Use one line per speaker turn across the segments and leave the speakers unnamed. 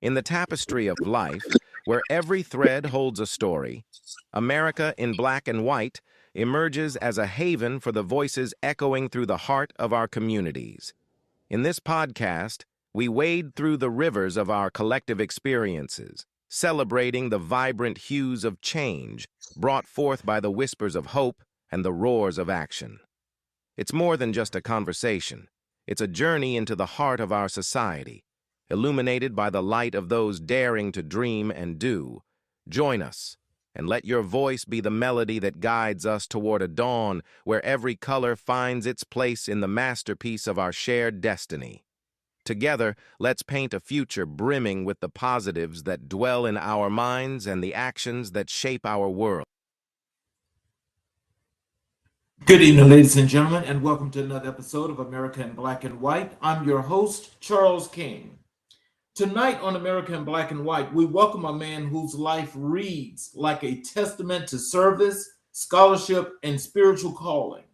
In the tapestry of life, where every thread holds a story, America in Black and White emerges as a haven for the voices echoing through the heart of our communities. In this podcast, we wade through the rivers of our collective experiences, celebrating the vibrant hues of change brought forth by the whispers of hope and the roars of action. It's more than just a conversation. It's a journey into the heart of our society, illuminated by the light of those daring to dream and do. Join us, and let your voice be the melody that guides us toward a dawn where every color finds its place in the masterpiece of our shared destiny. Together, let's paint a future brimming with the positives that dwell in our minds and the actions that shape our world.
Good evening, ladies and gentlemen, and welcome to another episode of America in Black and White. I'm your host, Charles King. Tonight on America in Black and White, we welcome a man whose life reads like a testament to service, scholarship, and spiritual calling.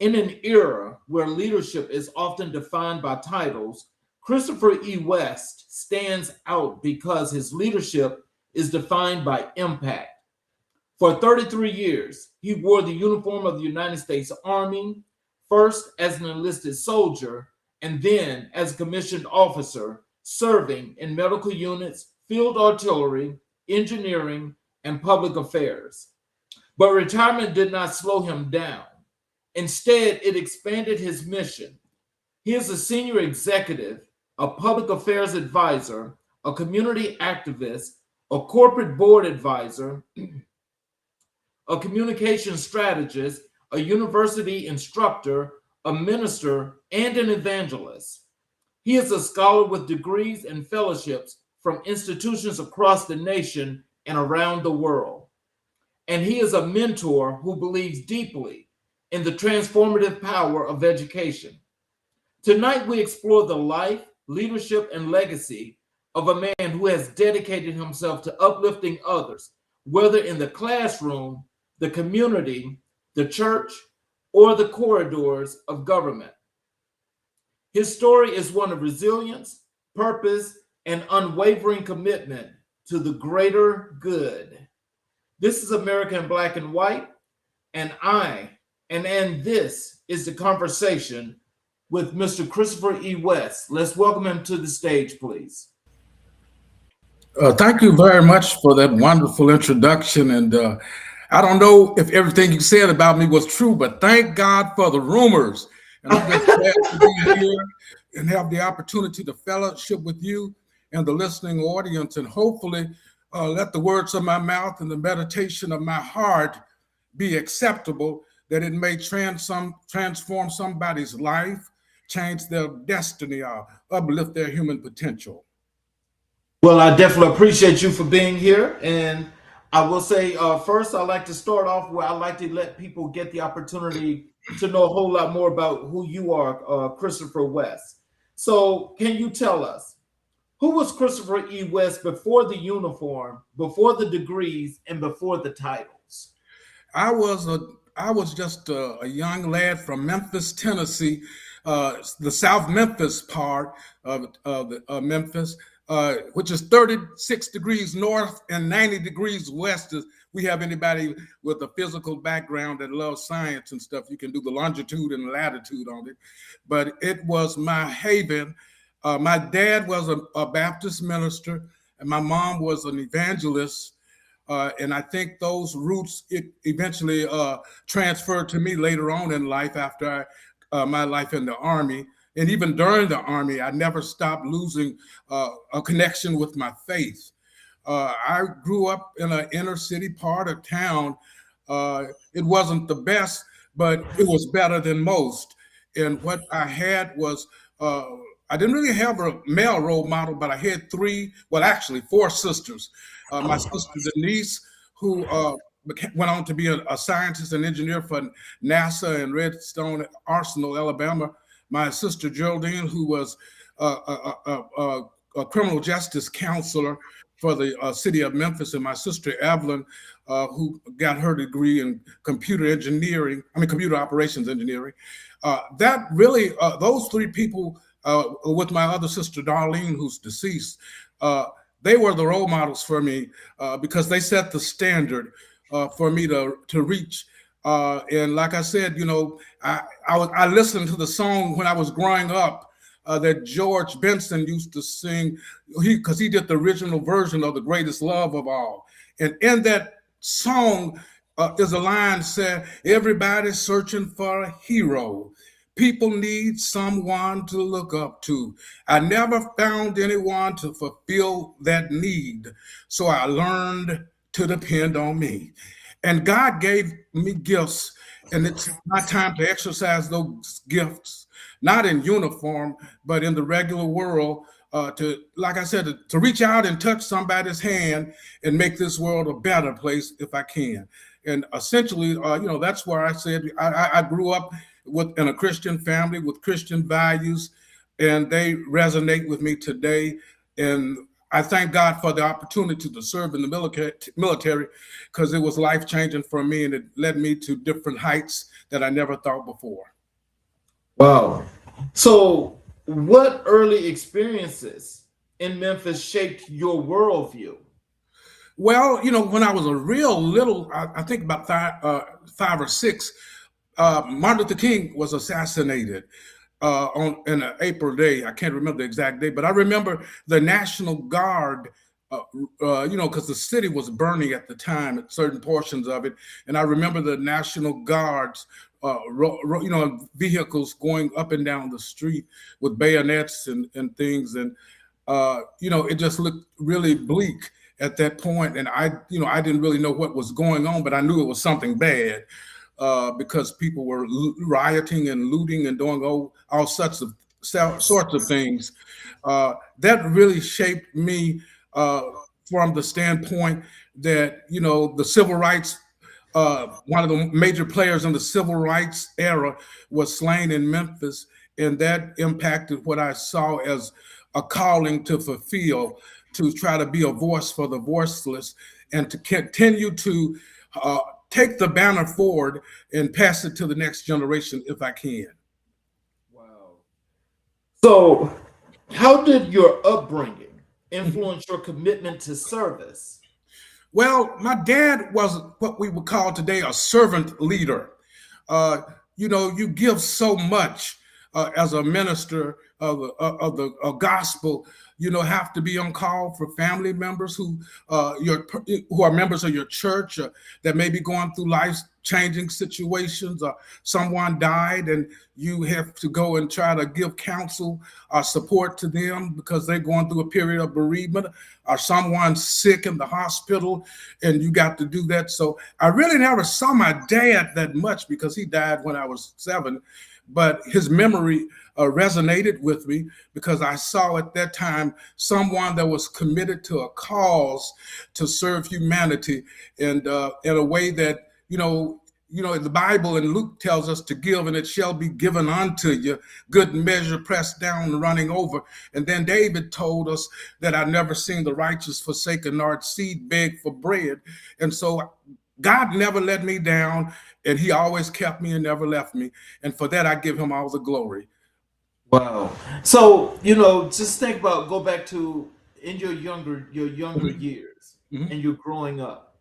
In an era where leadership is often defined by titles, Christopher E. West stands out because his leadership is defined by impact. For 33 years, he wore the uniform of the United States Army, first as an enlisted soldier, and then as a commissioned officer, serving in medical units, field artillery, engineering, and public affairs. But retirement did not slow him down. Instead, it expanded his mission. He is a senior executive, a public affairs advisor, a community activist, a corporate board advisor, a communication strategist, a university instructor, a minister, and an evangelist. He is a scholar with degrees and fellowships from institutions across the nation and around the world. And he is a mentor who believes deeply in the transformative power of education. Tonight, we explore the life, leadership, and legacy of a man who has dedicated himself to uplifting others, whether in the classroom, the community, the church, or the corridors of government. His story is one of resilience, purpose, and unwavering commitment to the greater good. This is America in Black and White, and this is the conversation with Mr. Christopher E. West. Let's welcome him to the stage, please.
Thank you very much for that wonderful introduction. And I don't know if everything you said about me was true, but thank God for the rumors. And I'm just glad to be here and have the opportunity to fellowship with you and the listening audience, and hopefully let the words of my mouth and the meditation of my heart be acceptable, that it may transform somebody's life, change their destiny, or uplift their human potential.
Well, I definitely appreciate you for being here. And I will say, first, I'd like to start off where I like to let people get the opportunity to know a whole lot more about who you are, Christopher West. So can you tell us, who was Christopher E. West before the uniform, before the degrees, and before the titles?
I was just a young lad from Memphis, Tennessee, the South Memphis part of Memphis, which is 36 degrees north and 90 degrees west. If we have anybody with a physical background that loves science and stuff, you can do the longitude and latitude on it. But it was my haven. My dad was a Baptist minister, and my mom was an evangelist. And I think those roots eventually transferred to me later on in life after my life in the Army. And even during the Army, I never stopped losing a connection with my faith. I grew up in an inner city part of town. It wasn't the best, but it was better than most. And what I had was, I didn't really have a male role model, but I had four sisters. My sister Denise, who went on to be a scientist and engineer for NASA in Redstone Arsenal, Alabama. My sister Geraldine, who was a criminal justice counselor for the city of Memphis, and my sister Evelyn, who got her degree in computer operations engineering. That really, those three people with my other sister, Darlene, who's deceased. They were the role models for me because they set the standard for me to reach. And like I said, I listened to the song when I was growing up that George Benson used to sing, because he did the original version of The Greatest Love of All. And in that song is a line said, everybody's searching for a hero. People need someone to look up to. I never found anyone to fulfill that need, so I learned to depend on me. And God gave me gifts, and it's my time to exercise those gifts, not in uniform, but in the regular world, to, like I said, to reach out and touch somebody's hand and make this world a better place if I can. And essentially, that's where I said I grew up in a Christian family with Christian values, and they resonate with me today. And I thank God for the opportunity to serve in the military, because it was life-changing for me, and it led me to different heights that I never thought before.
Wow. So what early experiences in Memphis shaped your worldview?
Well, when I was a real little, I think about five or six, Martin Luther King was assassinated on an April day. I can't remember the exact day, but I remember the National Guard, because the city was burning at the time, at certain portions of it. And I remember the National Guards, vehicles going up and down the street with bayonets and things. And, it just looked really bleak at that point. And I didn't really know what was going on, but I knew it was something bad. Because people were rioting and looting and doing all sorts of things. That really shaped me from the standpoint that, the civil rights, one of the major players in the civil rights era was slain in Memphis. And that impacted what I saw as a calling to fulfill, to try to be a voice for the voiceless, and to continue to take the banner forward and pass it to the next generation if I can.
Wow. So how did your upbringing influence your commitment to service?
Well, my dad was what we would call today a servant leader. You give so much as a minister of the gospel. Have to be on call for family members who are members of your church, that may be going through life-changing situations. Someone died, and you have to go and try to give counsel or support to them because they're going through a period of bereavement, or someone's sick in the hospital, and you got to do that. So I really never saw my dad that much because he died when I was 7. But his memory resonated with me because I saw at that time someone that was committed to a cause to serve humanity, and in a way that, the Bible in Luke tells us to give, and it shall be given unto you, good measure, pressed down and running over. And then David told us that I never seen the righteous forsaken, nor its seed beg for bread. And so God never let me down, and he always kept me and never left me. And for that, I give him all the glory.
Wow. So, just go back to in your younger years,
Mm-hmm.
and you're growing up,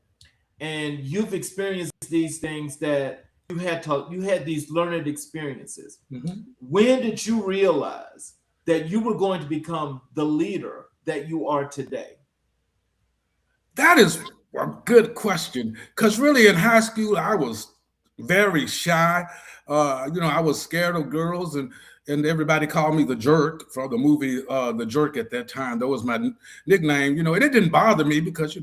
and you've experienced these things that you had these learned experiences.
Mm-hmm.
When did you realize that you were going to become the leader that you are today?
That is a good question, because really in high school, I was very shy. I was scared of girls, and everybody called me the Jerk for the movie The Jerk at that time. That was my nickname, and it didn't bother me because,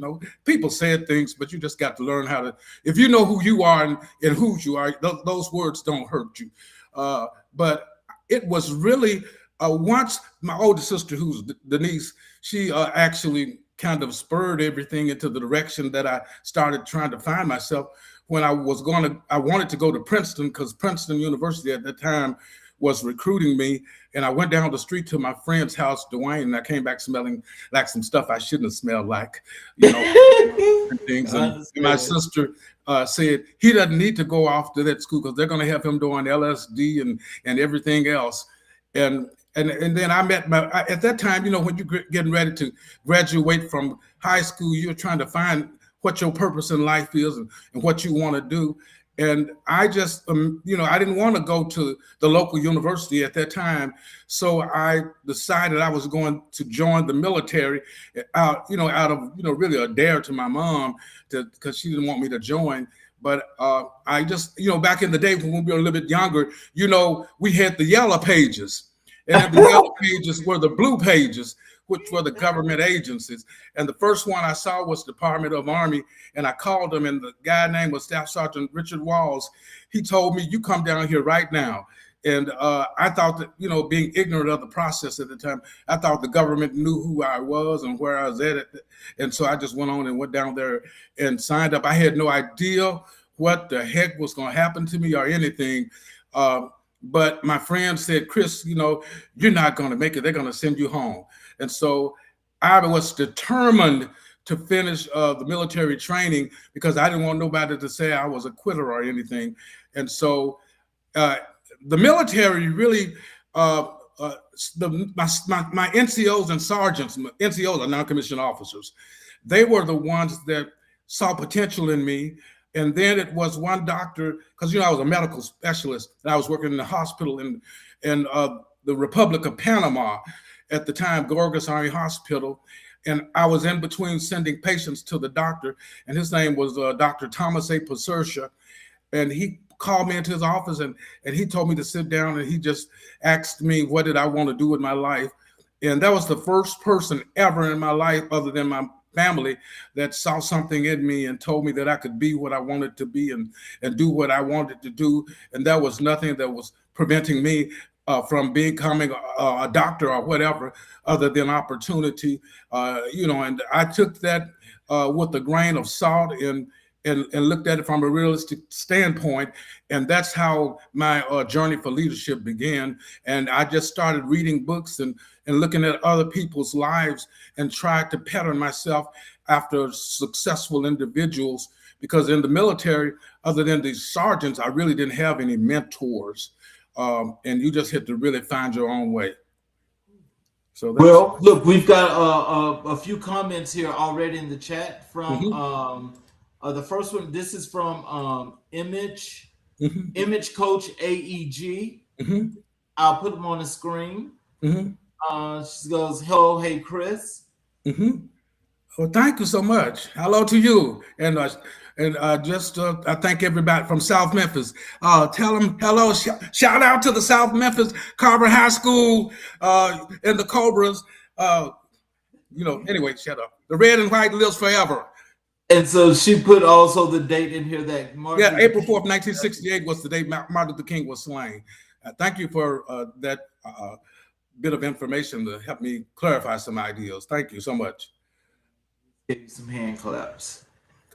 people said things, but you just got to learn how to, if you know who you are and whose you are, those words don't hurt you. But it was really once my older sister, who's Denise, she actually kind of spurred everything into the direction that I started trying to find myself when I wanted to go to Princeton, because Princeton University at that time was recruiting me. And I went down the street to my friend's house, Dwayne, and I came back smelling like some stuff I shouldn't have smelled like, and things. And my sister said, he doesn't need to go off to that school because they're going to have him doing LSD and everything else. And And then I met at that time, when you're getting ready to graduate from high school, you're trying to find what your purpose in life is and what you want to do. And I just, I didn't want to go to the local university at that time. So I decided I was going to join the military out of, really a dare to my mom, because she didn't want me to join. But I just, back in the day when we were a little bit younger, we had the yellow pages. And the yellow pages were the blue pages, which were the government agencies. And the first one I saw was Department of Army. And I called him, and the guy name was Staff Sergeant Richard Walls. He told me, "You come down here right now." And I thought that, being ignorant of the process at the time, I thought the government knew who I was and where I was at. And so I just went on and went down there and signed up. I had no idea what the heck was going to happen to me or anything. But my friend said, "Chris, you're not going to make it. They're going to send you home." And so I was determined to finish the military training because I didn't want nobody to say I was a quitter or anything. And so the military really, my NCOs and sergeants, NCOs are non-commissioned officers, they were the ones that saw potential in me. And then it was one doctor, because I was a medical specialist, and I was working in the hospital in the Republic of Panama at the time, Gorgas Army Hospital, and I was in between sending patients to the doctor, and his name was Dr. Thomas A. Pasertia, and he called me into his office, and he told me to sit down, and he just asked me what did I want to do with my life, and that was the first person ever in my life, other than my family, that saw something in me and told me that I could be what I wanted to be and do what I wanted to do. And there was nothing that was preventing me from becoming a doctor or whatever, other than opportunity, and I took that with a grain of salt and looked at it from a realistic standpoint. And that's how my journey for leadership began. And I just started reading books and looking at other people's lives and tried to pattern myself after successful individuals, because in the military, other than the sergeants, I really didn't have any mentors. And you just had to really find your own way. So
well, look, we've got a few comments here already in the chat from the first one. This is from Image Coach AEG. I'll put them on the screen. She goes, "Hello, hey Chris."
Well, thank you so much. Hello to you, and I thank everybody from South Memphis. Tell them hello. Shout out to the South Memphis Carver High School and the Cobras. Anyway, shut up. The red and white lives forever.
And so she put also the date in here that
April 4th, 1968 was the day Martin Luther King was slain. Thank you for that bit of information to help me clarify some ideas. Thank you so much.
Give you some hand claps.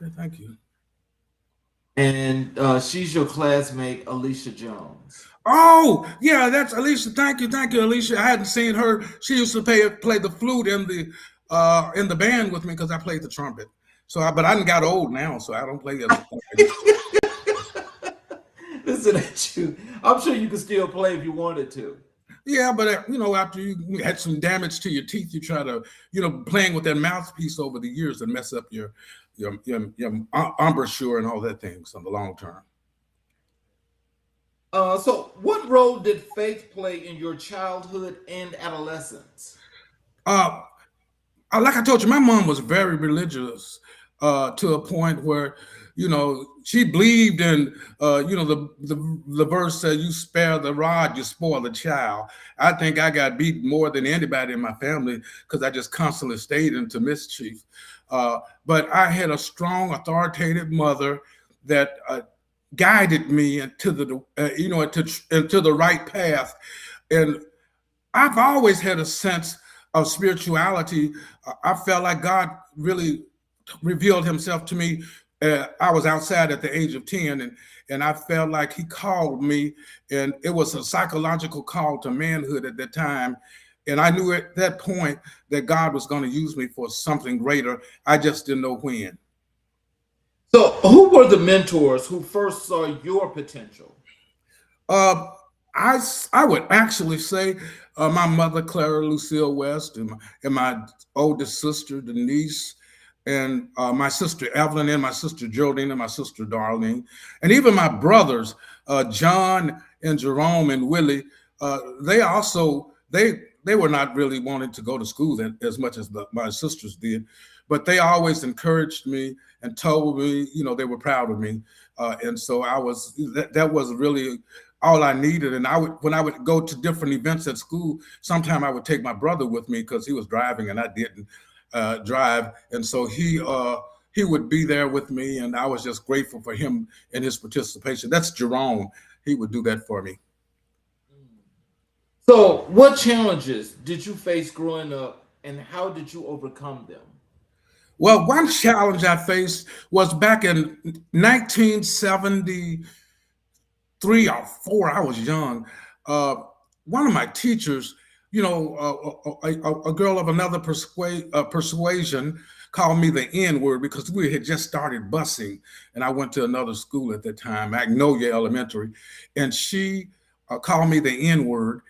Okay, thank you.
And she's your classmate, Alicia Jones.
Oh, yeah, that's Alicia. Thank you, Alicia. I hadn't seen her. She used to play the flute in the band with me because I played the trumpet. But I got old now, so I don't play it.
Listen at you. I'm sure you could still play if you wanted to.
Yeah, but after you had some damage to your teeth, you try to, playing with that mouthpiece over the years and mess up your embouchure and all that things on the long term.
So what role did faith play in your childhood and adolescence?
Like I told you, my mom was very religious to a point where, she believed in, the verse says, "You spare the rod, you spoil the child." I think I got beat more than anybody in my family because I just constantly stayed into mischief. But I had a strong, authoritative mother that guided me into the right path. And I've always had a sense of spirituality. I felt like God really revealed himself to me. I was outside at the age of 10, and I felt like he called me, and it was a psychological call to manhood at that time. And I knew at that point that God was going to use me for something greater. I just didn't know when.
So who were the mentors who first saw your potential?
I I would actually say my mother, Clara Lucille West, and my oldest sister, Denise, and my sister Evelyn, and my sister Geraldine, and my sister Darlene, and even my brothers, John and Jerome and Willie. They also they were not really wanting to go to school as much as my sisters did, but they always encouraged me and told me, you know, they were proud of me, and so that was really all I needed. And when I would go to different events at school, sometime I would take my brother with me because he was driving and I didn't drive, and so he would be there with me, and I was just grateful for him and his participation. That's Jerome. He would do that for me.
So, what challenges did you face growing up, and how did you overcome them?
Well, one challenge I faced was back in 1973 or 4. I was young. One of my teachers, you know, a girl of another persuasion called me the N word because we had just started busing, and I went to another school at the time, Magnolia Elementary, and she called me the N word.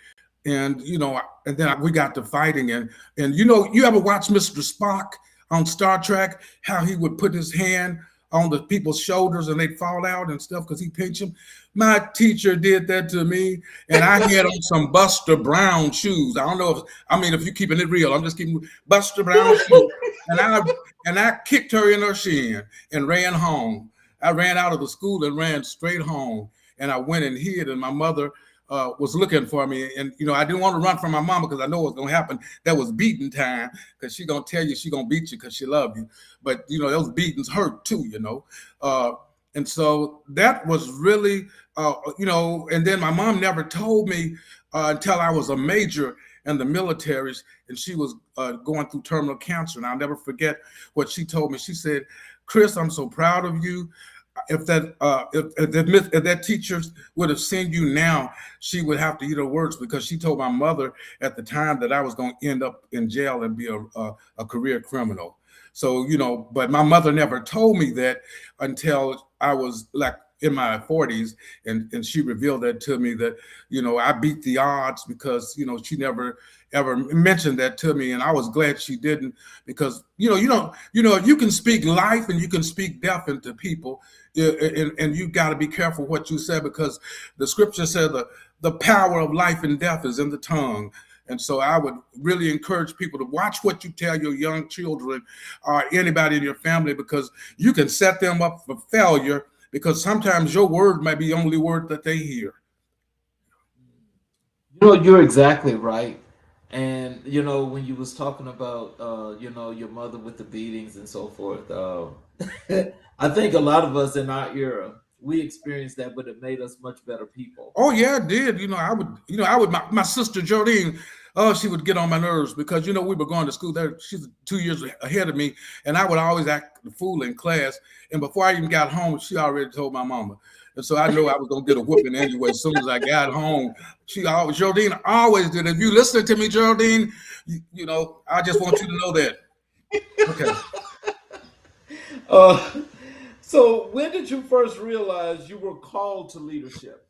And, you know, and then we got to fighting. And you know, you ever watch Mr. Spock on Star Trek, how he would put his hand on the people's shoulders and they'd fall out and stuff because he pinched them? My teacher did that to me. And I had on some Buster Brown shoes. I don't know if you're keeping it real, I'm just keeping Buster Brown shoes. And I kicked her in her shin and ran home. I ran out of the school and ran straight home. And I went and hid, and my mother was looking for me. And, you know, I didn't want to run from my mama because I know what's going to happen. That was beating time, because she's going to tell you she's going to beat you because she loves you. But, you know, those beatings hurt too, you know. And so that was really, you know, and then my mom never told me until I was a major in the militaries, and she was going through terminal cancer. And I'll never forget what she told me. She said, "Chris, I'm so proud of you. If that teacher would have seen you now, she would have to eat her words," because she told my mother at the time that I was going to end up in jail and be a career criminal. So, you know, but my mother never told me that until I was like in my 40s, and she revealed that to me, that, you know, I beat the odds, because, you know, she never ever mentioned that to me, and I was glad she didn't, because, you know, you can speak life and you can speak death into people, and you got to be careful what you say, because the scripture said the power of life and death is in the tongue. And so I would really encourage people to watch what you tell your young children or anybody in your family, because you can set them up for failure, because sometimes your word might be the only word that they hear.
You know, you're exactly right. And, you know, when you was talking about, you know, your mother with the beatings and so forth, I think a lot of us in our era, we experienced that, but it made us much better people.
Oh yeah, it did. My sister Jodine, oh, she would get on my nerves, because, you know, we were going to school there. She's 2 years ahead of me, and I would always act the fool in class. And before I even got home, she already told my mama. And so I knew I was gonna get a whooping anyway. As soon as I got home, Jodine always did. If you listen to me, Jodine, you know, I just want you to know that.
Okay. So when did you first realize you were called to leadership?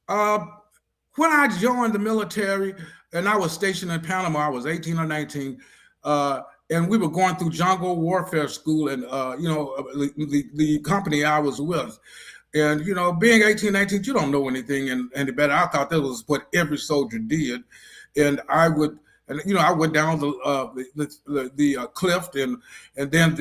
When I joined the military and I was stationed in Panama, I was 18 or 19, and we were going through jungle warfare school, and you know, the company I was with. And, you know, being 18, 19, you don't know anything any better. I thought that was what every soldier did. And I went down the cliff, and then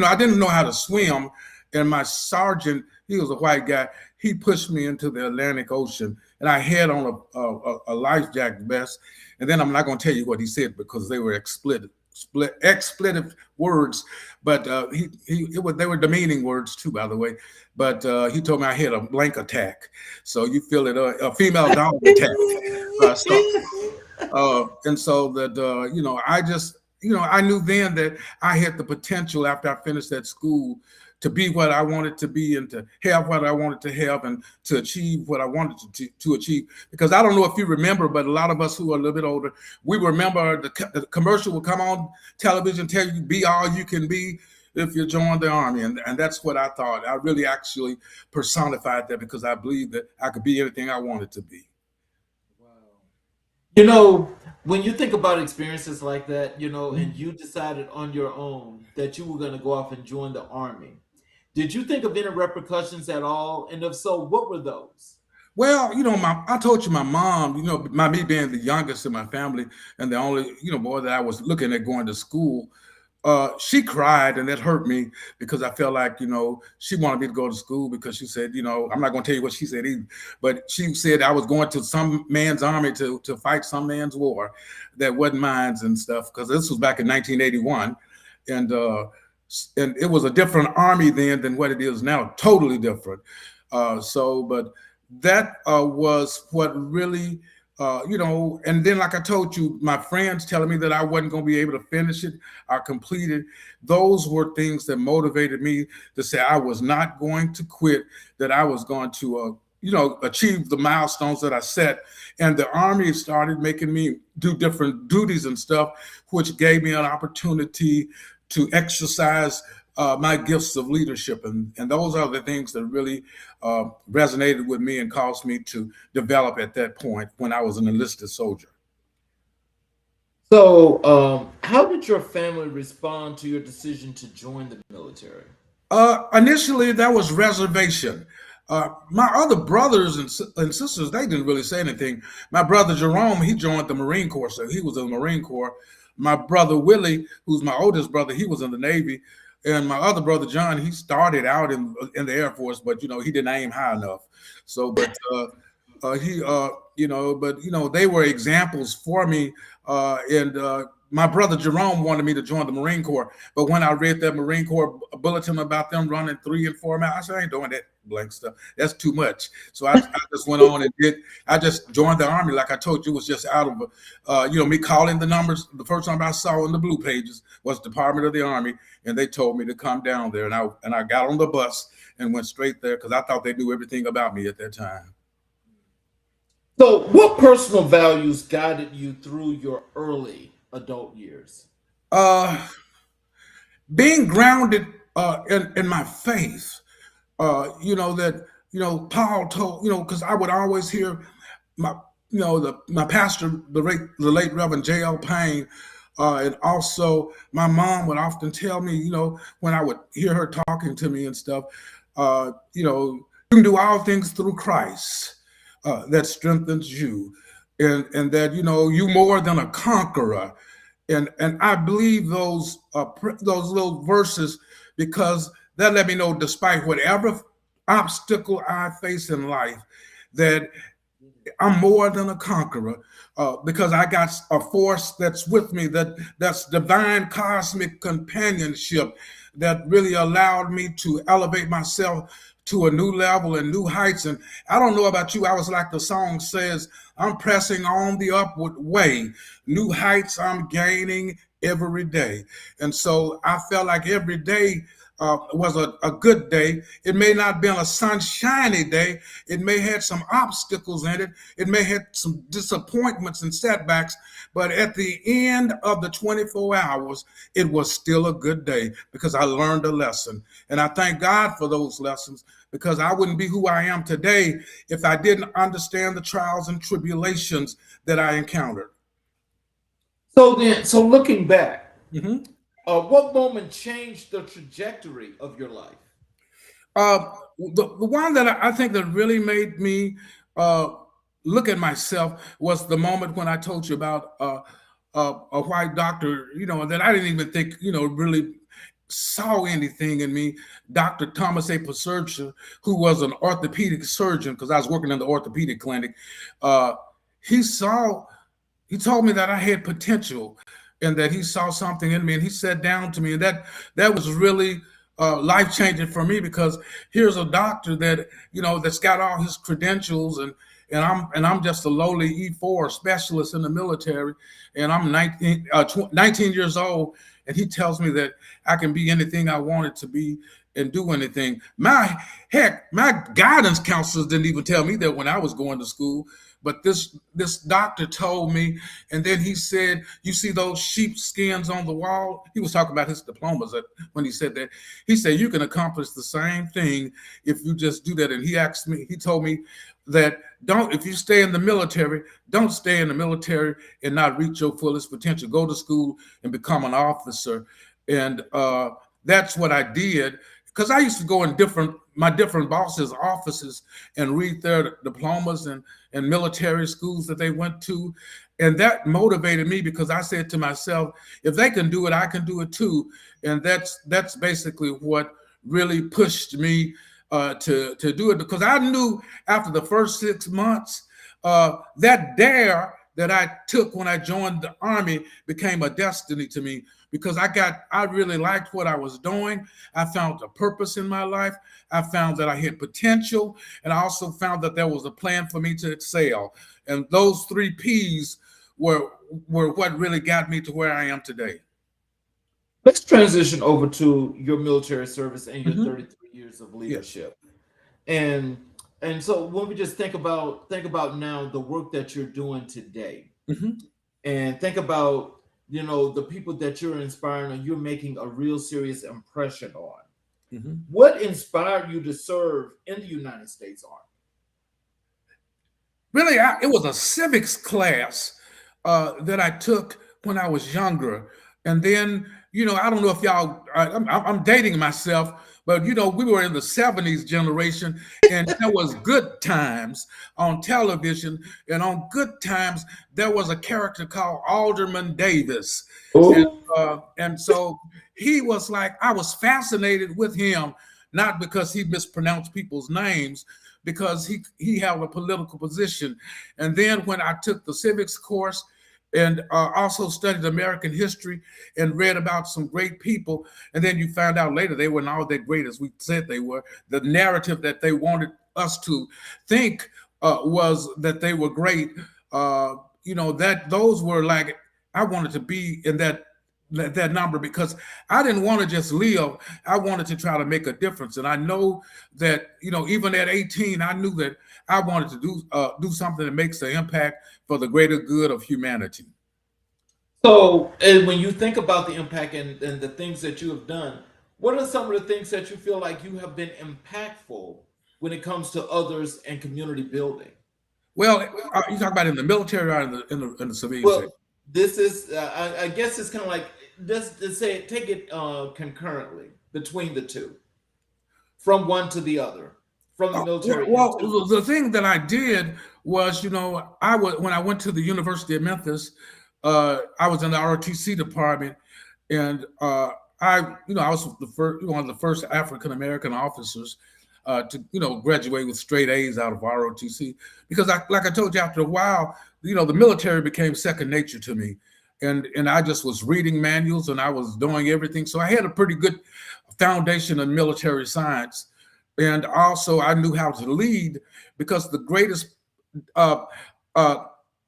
I didn't know how to swim. And my sergeant, he was a white guy, he pushed me into the Atlantic Ocean, and I had on a life jacket vest. And then I'm not going to tell you what he said, because they were expletive words, but they were demeaning words too, by the way. But he told me I had a blank attack. So you feel it, a female dog attack. And so that, you know, I knew then that I had the potential, after I finished that school, to be what I wanted to be, and to have what I wanted to have, and to achieve what I wanted to achieve. Because I don't know if you remember, but a lot of us who are a little bit older, we remember the commercial would come on television, tell you be all you can be if you join the Army. And that's what I thought. I really actually personified that, because I believed that I could be anything I wanted to be.
You know, when you think about experiences like that, and you decided on your own that you were going to go off and join the army, did you think of any repercussions at all? And if so, what were those?
Well, I told you my mom, me being the youngest in my family and the only, boy that I was looking at going to school, she cried and that hurt me because I felt like, she wanted me to go to school because she said, I'm not going to tell you what she said either, but she said I was going to some man's army to fight some man's war that wasn't mine and stuff. Because this was back in 1981. And, and it was a different army then than what it is now, totally different. But that was what really, and then like I told you, my friends telling me that I wasn't going to be able to finish it or complete it. Those were things that motivated me to say I was not going to quit, that I was going to, achieve the milestones that I set. And the Army started making me do different duties and stuff, which gave me an opportunity to exercise my gifts of leadership. And those are the things that really resonated with me and caused me to develop at that point when I was an enlisted soldier.
So, how did your family respond to your decision to join the military?
Initially, that was reservation. My other brothers and sisters, they didn't really say anything. My brother Jerome, he joined the Marine Corps, so he was in the Marine Corps. My brother Willie, who's my oldest brother, he was in the Navy. And my other brother John, he started out in the Air Force, but he didn't aim high enough. So, but they were examples for me. And my brother Jerome wanted me to join the Marine Corps, but when I read that Marine Corps bulletin about them running 3 and 4 miles, I said I ain't doing that blank stuff. That's too much. So I just went on and did. I just joined the Army, like I told you, was just out of me calling the numbers. The first number I saw in the blue pages was Department of the Army, and they told me to come down there, and I got on the bus and went straight there because I thought they knew everything about me at that time.
So, what personal values guided you through your early adult years?
Being grounded in my faith. Paul told, because I would always hear my, my pastor, the late Reverend J.L. Payne, and also my mom would often tell me, when I would hear her talking to me and stuff, you can do all things through Christ that strengthens you, and that you more than a conqueror, and I believe those little verses because that let me know, despite whatever obstacle I face in life, that I'm more than a conqueror because I got a force that's with me, that's divine cosmic companionship that really allowed me to elevate myself to a new level and new heights. And I don't know about you, I was like the song says, I'm pressing on the upward way. New heights I'm gaining every day. And so I felt like every day was a good day. It may not have been a sunshiny day. It may have some obstacles in it. It may have some disappointments and setbacks. But at the end of the 24 hours, it was still a good day because I learned a lesson. And I thank God for those lessons because I wouldn't be who I am today if I didn't understand the trials and tribulations that I encountered.
So looking back,
Mm-hmm.
what moment changed the trajectory of your life?
The one that I think that really made me look at myself was the moment when I told you about a white doctor, that I didn't even think, really saw anything in me. Dr. Thomas A. Pasurcha, who was an orthopedic surgeon, because I was working in the orthopedic clinic, he told me that I had potential and that he saw something in me, and he sat down to me, and that was really life changing for me because here's a doctor that that's got all his credentials, and I'm just a lowly E4 specialist in the military, and I'm 19 years old, and he tells me that I can be anything I wanted to be and do anything. My guidance counselors didn't even tell me that when I was going to school. But this doctor told me, and then he said, you see those sheep skins on the wall? He was talking about his diplomas when he said that. He said, you can accomplish the same thing if you just do that. And he told me, that don't, if you stay in the military, don't stay in the military and not reach your fullest potential. Go to school and become an officer. And that's what I did, because I used to go in my different bosses' offices and read their diplomas and military schools that they went to. And that motivated me, because I said to myself, if they can do it, I can do it too. And that's basically what really pushed me to do it, because I knew after the first 6 months, that dare that I took when I joined the Army became a destiny to me, because I really liked what I was doing. I found a purpose in my life. I found that I had potential, and I also found that there was a plan for me to excel. And those 3 P's were what really got me to where I am today.
Let's transition over to your military service and your 33 years of leadership. Yes. And so when we just think about now the work that you're doing today, and think about, the people that you're inspiring and you're making a real serious impression on. What inspired you to serve in the United States Army?
Really, it was a civics class that I took when I was younger. And then, I don't know if y'all, I'm dating myself, but, we were in the 70s generation, and there was Good Times on television. And on Good Times, there was a character called Alderman Davis. And so he was like, I was fascinated with him, not because he mispronounced people's names, because he held a political position. And then when I took the civics course and also studied American history and read about some great people, and then you found out later they weren't all that great as we said they were. The narrative that they wanted us to think was that they were great. That those were like, I wanted to be in that number, because I didn't want to just live. I wanted to try to make a difference. And I know that, even at 18, I knew that I wanted to do something that makes an impact for the greater good of humanity.
So, and when you think about the impact and the things that you have done, what are some of the things that you feel like you have been impactful when it comes to others and community building?
Well, you talk about in the military or in the civilian
sector?
sector?
This is, I guess it's kind of like, let's say, take it concurrently between the two, from one to the other, from the military.
Well, the thing that I did was, when I went to the University of Memphis, I was in the ROTC department, and I was one of the first African American officers to graduate with straight A's out of ROTC, because like I told you, after a while, the military became second nature to me. And I just was reading manuals and I was doing everything. So I had a pretty good foundation in military science. And also I knew how to lead, because the greatest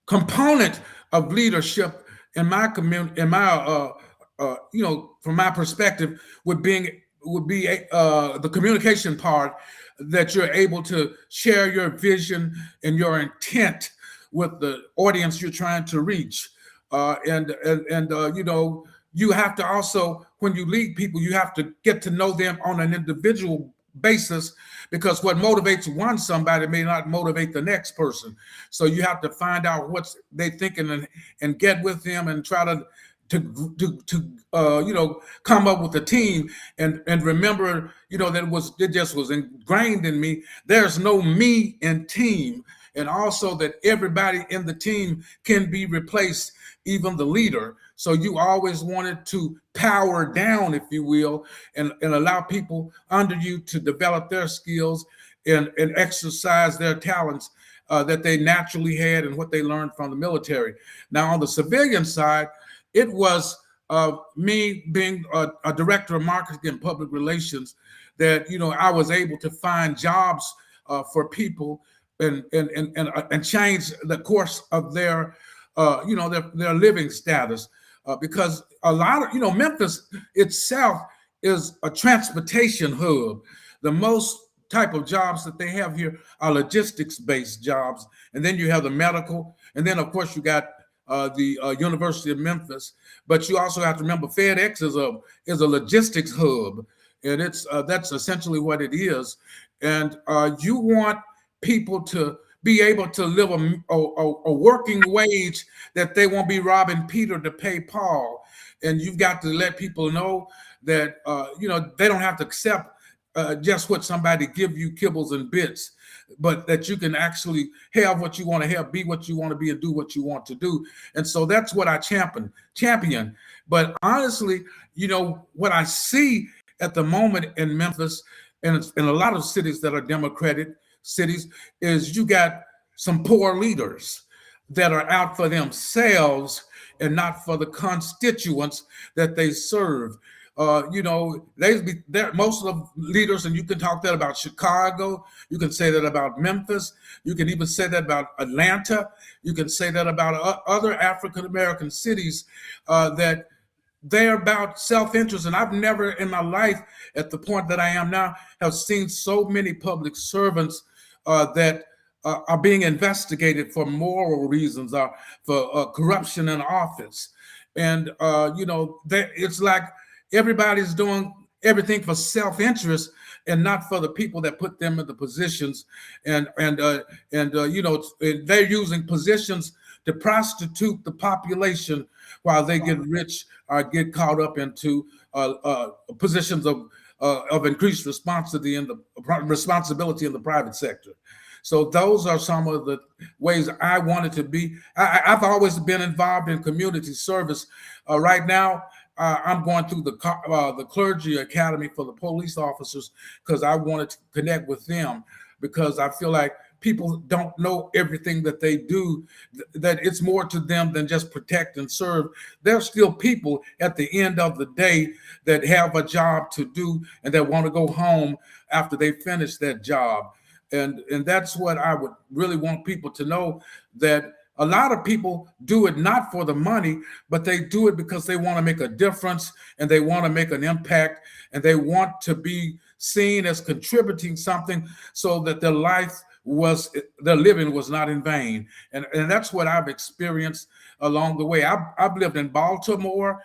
component of leadership in my community, from my perspective, would be the communication part, that you're able to share your vision and your intent with the audience you're trying to reach. You have to also, when you lead people, you have to get to know them on an individual basis, because what motivates somebody may not motivate the next person. So you have to find out what they thinking and get with them and try to come up with a team, and remember, that it just was ingrained in me. There's no me in team, and also that everybody in the team can be replaced, even the leader. So you always wanted to power down, if you will, and allow people under you to develop their skills and exercise their talents that they naturally had and what they learned from the military. Now, on the civilian side, it was me being a director of marketing and public relations, that I was able to find jobs for people and change the course of their their living status, because a lot of Memphis itself is a transportation hub. The most type of jobs that they have here are logistics-based jobs, and then you have the medical, and then of course you got the University of Memphis. But you also have to remember FedEx is a logistics hub, and that's essentially what it is. And you want people to be able to live a working wage that they won't be robbing Peter to pay Paul. And you've got to let people know that, they don't have to accept just what somebody give you, kibbles and bits, but that you can actually have what you want to have, be what you want to be, and do what you want to do. And so that's what I champion. But honestly, what I see at the moment in Memphis and in a lot of cities that are Democratic cities is you got some poor leaders that are out for themselves and not for the constituents that they serve. Most of the leaders, and you can talk that about Chicago, you can say that about Memphis, you can even say that about Atlanta, you can say that about other African American cities, that they're about self-interest. And I've never in my life, at the point that I am now, have seen so many public servants that are being investigated for moral reasons or for corruption in office. And, it's like everybody's doing everything for self-interest and not for the people that put them in the positions. And they're using positions to prostitute the population while they get rich or get caught up into positions of increased responsibility in the private sector. So those are some of the ways I wanted to be. I've always been involved in community service. Right now, I'm going through the clergy academy for the police officers because I wanted to connect with them, because I feel like people don't know everything that they do, that it's more to them than just protect and serve. There's still people at the end of the day that have a job to do and that want to go home after they finish that job. And that's what I would really want people to know, that a lot of people do it not for the money, but they do it because they want to make a difference and they want to make an impact and they want to be seen as contributing something so that their living was not in vain. And that's what I've experienced along the way. I've lived in Baltimore,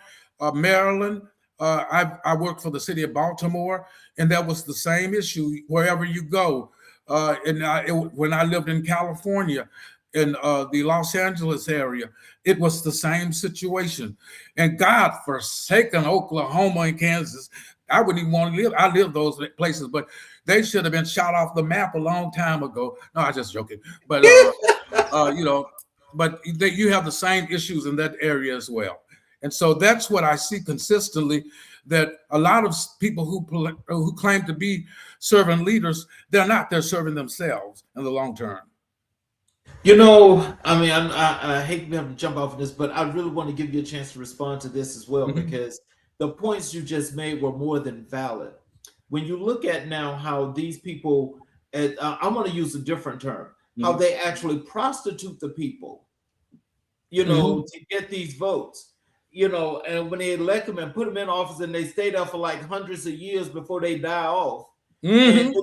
Maryland. I worked for the city of Baltimore, and that was the same issue wherever you go. When I lived in California, in the Los Angeles area, it was the same situation. And God forsaken Oklahoma and Kansas, I wouldn't even want to live. I lived those places, but they should have been shot off the map a long time ago. No, I'm just joking. But you have the same issues in that area as well. And so that's what I see consistently, that a lot of people who claim to be servant leaders, they're not. They're serving themselves in the long term.
I hate to have to jump off of this, but I really want to give you a chance to respond to this as well, because the points you just made were more than valid. When you look at now how these people, I'm going to use a different term, how they actually prostitute the people, to get these votes, and when they elect them and put them in office and they stay there for like hundreds of years before they die off. And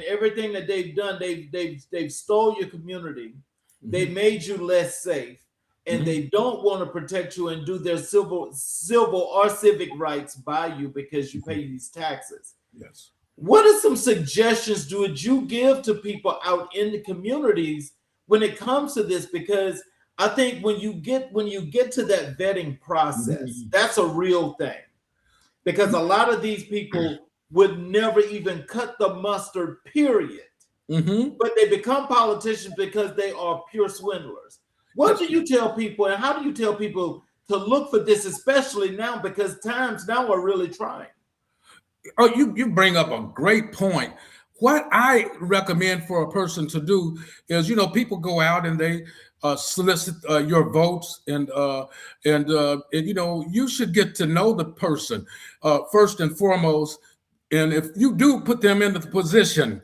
everything that they've done, they've stole your community. They made you less safe, and they don't want to protect you and do their civil or civic rights by you because you pay these taxes.
Yes.
What are some suggestions would you give to people out in the communities when it comes to this? Because I think when you get to that vetting process, that's a real thing. Because a lot of these people would never even cut the mustard, period. But they become politicians because they are pure swindlers. What do you tell people, and how do you tell people to look for this, especially now, because times now are really trying?
Oh, you bring up a great point. What I recommend for a person to do is, people go out and they solicit your votes, and you should get to know the person first and foremost. And if you do put them in the position,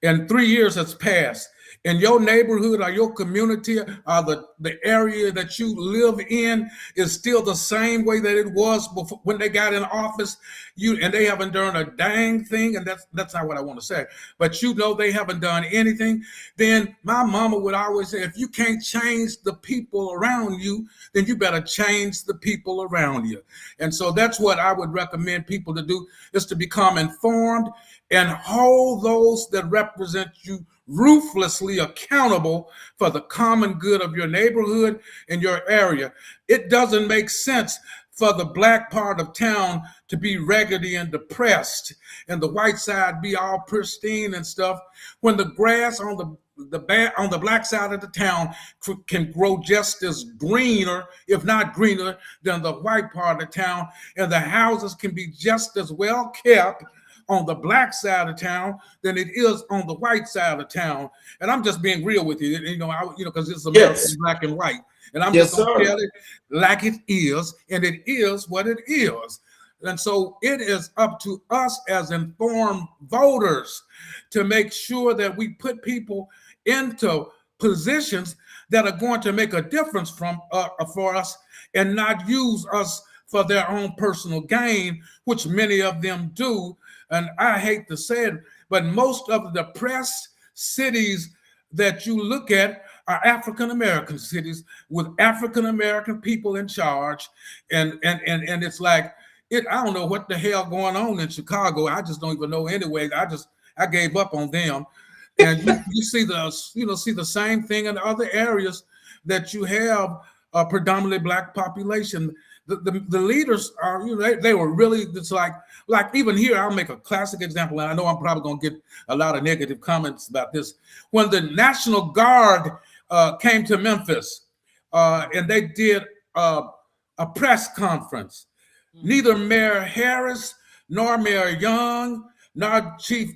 and 3 years has passed, and your neighborhood or your community or the area that you live in is still the same way that it was before when they got in office, and they haven't done a dang thing, and that's not what I want to say, but they haven't done anything, then my mama would always say, if you can't change the people around you, then you better change the people around you. And so that's what I would recommend people to do, is to become informed and hold those that represent you ruthlessly accountable for the common good of your neighborhood and your area. It doesn't make sense for the black part of town to be raggedy and depressed and the white side be all pristine and stuff when the grass on the black side of the town can grow just as greener, if not greener, than the white part of town, and the houses can be just as well kept on the black side of town than it is on the white side of town. And I'm just being real with you, because it's American black and white. And I'm just going to tell it like it is, and it is what it is. And so it is up to us as informed voters to make sure that we put people into positions that are going to make a difference for us and not use us for their own personal gain, which many of them do. And I hate to say it, but most of the depressed cities that you look at are African-American cities with African-American people in charge. And it's like, I don't know what the hell going on in Chicago. I just don't even know anyway. I gave up on them. And you see the same thing in other areas that you have a predominantly black population. The leaders are, they were really, it's like even here, I'll make a classic example, and I know I'm probably going to get a lot of negative comments about this. When the National Guard came to Memphis and they did a press conference, neither Mayor Harris nor Mayor Young nor Chief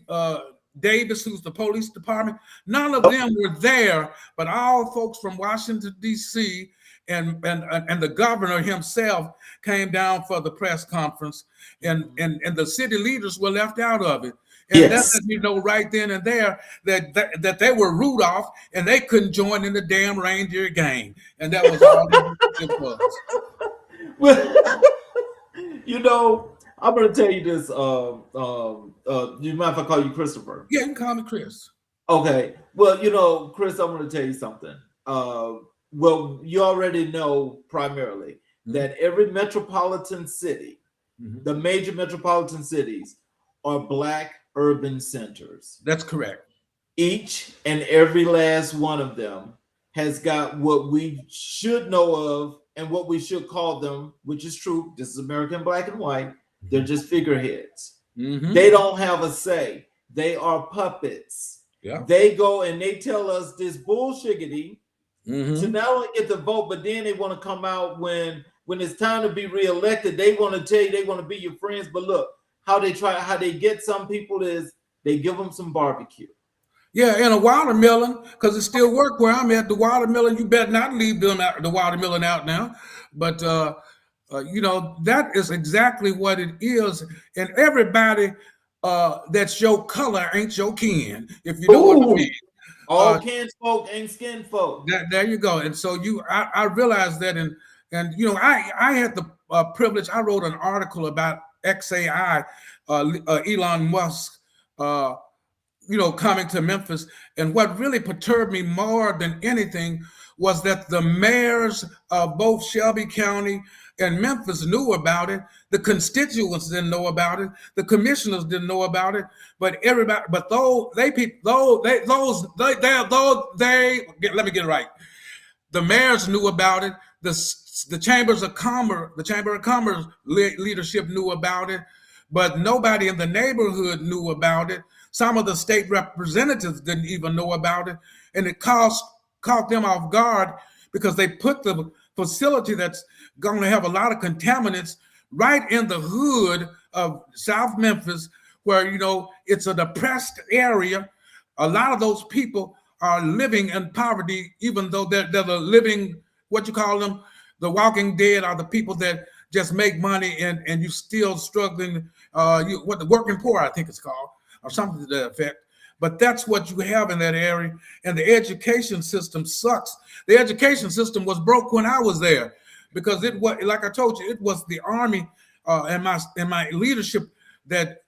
Davis, who's the police department, none of them were there, but all folks from Washington, D.C., and the governor himself came down for the press conference, and the city leaders were left out of it. And that let me know right then and there that they were Rudolph and they couldn't join in the damn reindeer game. And that was all it was.
Well, I'm going to tell you this. You mind if I call you Christopher?
Yeah, you can call me Chris.
Okay. Well, Chris, I'm going to tell you something. Well, you already know primarily that every metropolitan city, the major metropolitan cities, are black urban centers.
That's correct.
Each and every last one of them has got what we should know of and what we should call them, which is true. This is American black and white. They're just figureheads. They don't have a say. They are puppets.
Yeah.
They go and they tell us this bullshiggity to not only get the vote, but then they want to come out when it's time to be reelected. They want to tell you they want to be your friends. But look, how they get some people is they give them some barbecue.
Yeah, and a watermelon, because it still work where I'm at. The watermelon, you better not leave the watermelon out now. But that is exactly what it is. And everybody that's your color ain't your kin, if you know what I mean.
All kinsfolk ain't skin folk.
There you go. And so I realized that, and I had the privilege. I wrote an article about XAI, Elon Musk, coming to Memphis. And what really perturbed me more than anything was that the mayors of both Shelby County and Memphis knew about it. The constituents didn't know about it. The commissioners didn't know about it. But everybody, let me get it right. The mayors knew about it. The Chamber of Commerce leadership knew about it, but nobody in the neighborhood knew about it. Some of the state representatives didn't even know about it, and it caught them off guard because they put the facility that's going to have a lot of contaminants right in the hood of South Memphis, where it's a depressed area. A lot of those people are living in poverty, even though they're the living, what you call them, the walking dead, are the people that just make money and you still struggling. The working poor, I think it's called, or something to that effect. But that's what you have in that area. And the education system sucks. The education system was broke when I was there because it was, like I told you, it was the Army and my leadership that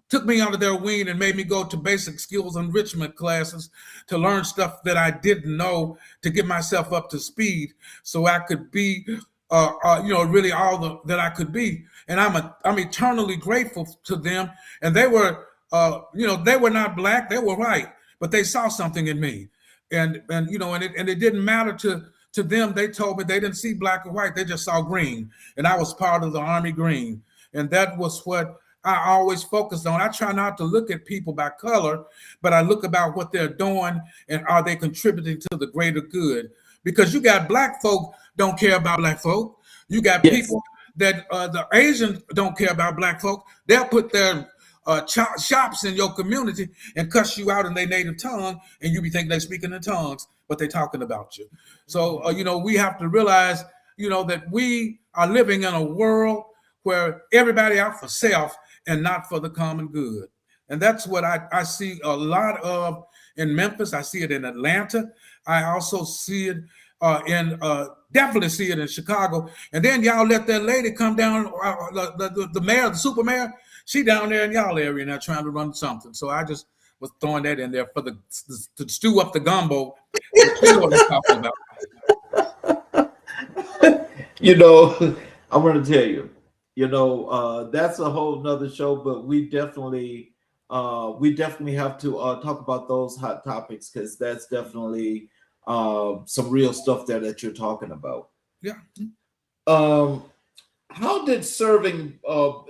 took me under their wing and made me go to basic skills enrichment classes to learn stuff that I didn't know, to get myself up to speed so I could be, really all that I could be. And I'm eternally grateful to them. And they were, they were not black, they were white, but they saw something in me, and it didn't matter to them. They told me they didn't see black or white; they just saw green, and I was part of the Army Green, and that was what I always focused on. I try not to look at people by color, but I look about what they're doing and are they contributing to the greater good. Because you got black folk don't care about black folk. You got people that the Asians don't care about black folk. They'll put their shops in your community and cuss you out in their native tongue, and you be thinking they're speaking in tongues, but they're talking about you. So, we have to realize, that we are living in a world where everybody out for self and not for the common good. And that's what I see a lot of in Memphis. I see it in Atlanta. I also see it definitely see it in Chicago. And then y'all let that lady come down, the mayor, the super mayor, she down there in y'all area now trying to run something. So I just was throwing that in there for to stew up the gumbo. You know what I'm talking
about. I'm going to tell you, that's a whole nother show, but we definitely have to talk about those hot topics, because that's definitely some real stuff there that you're talking about.
Yeah.
How did serving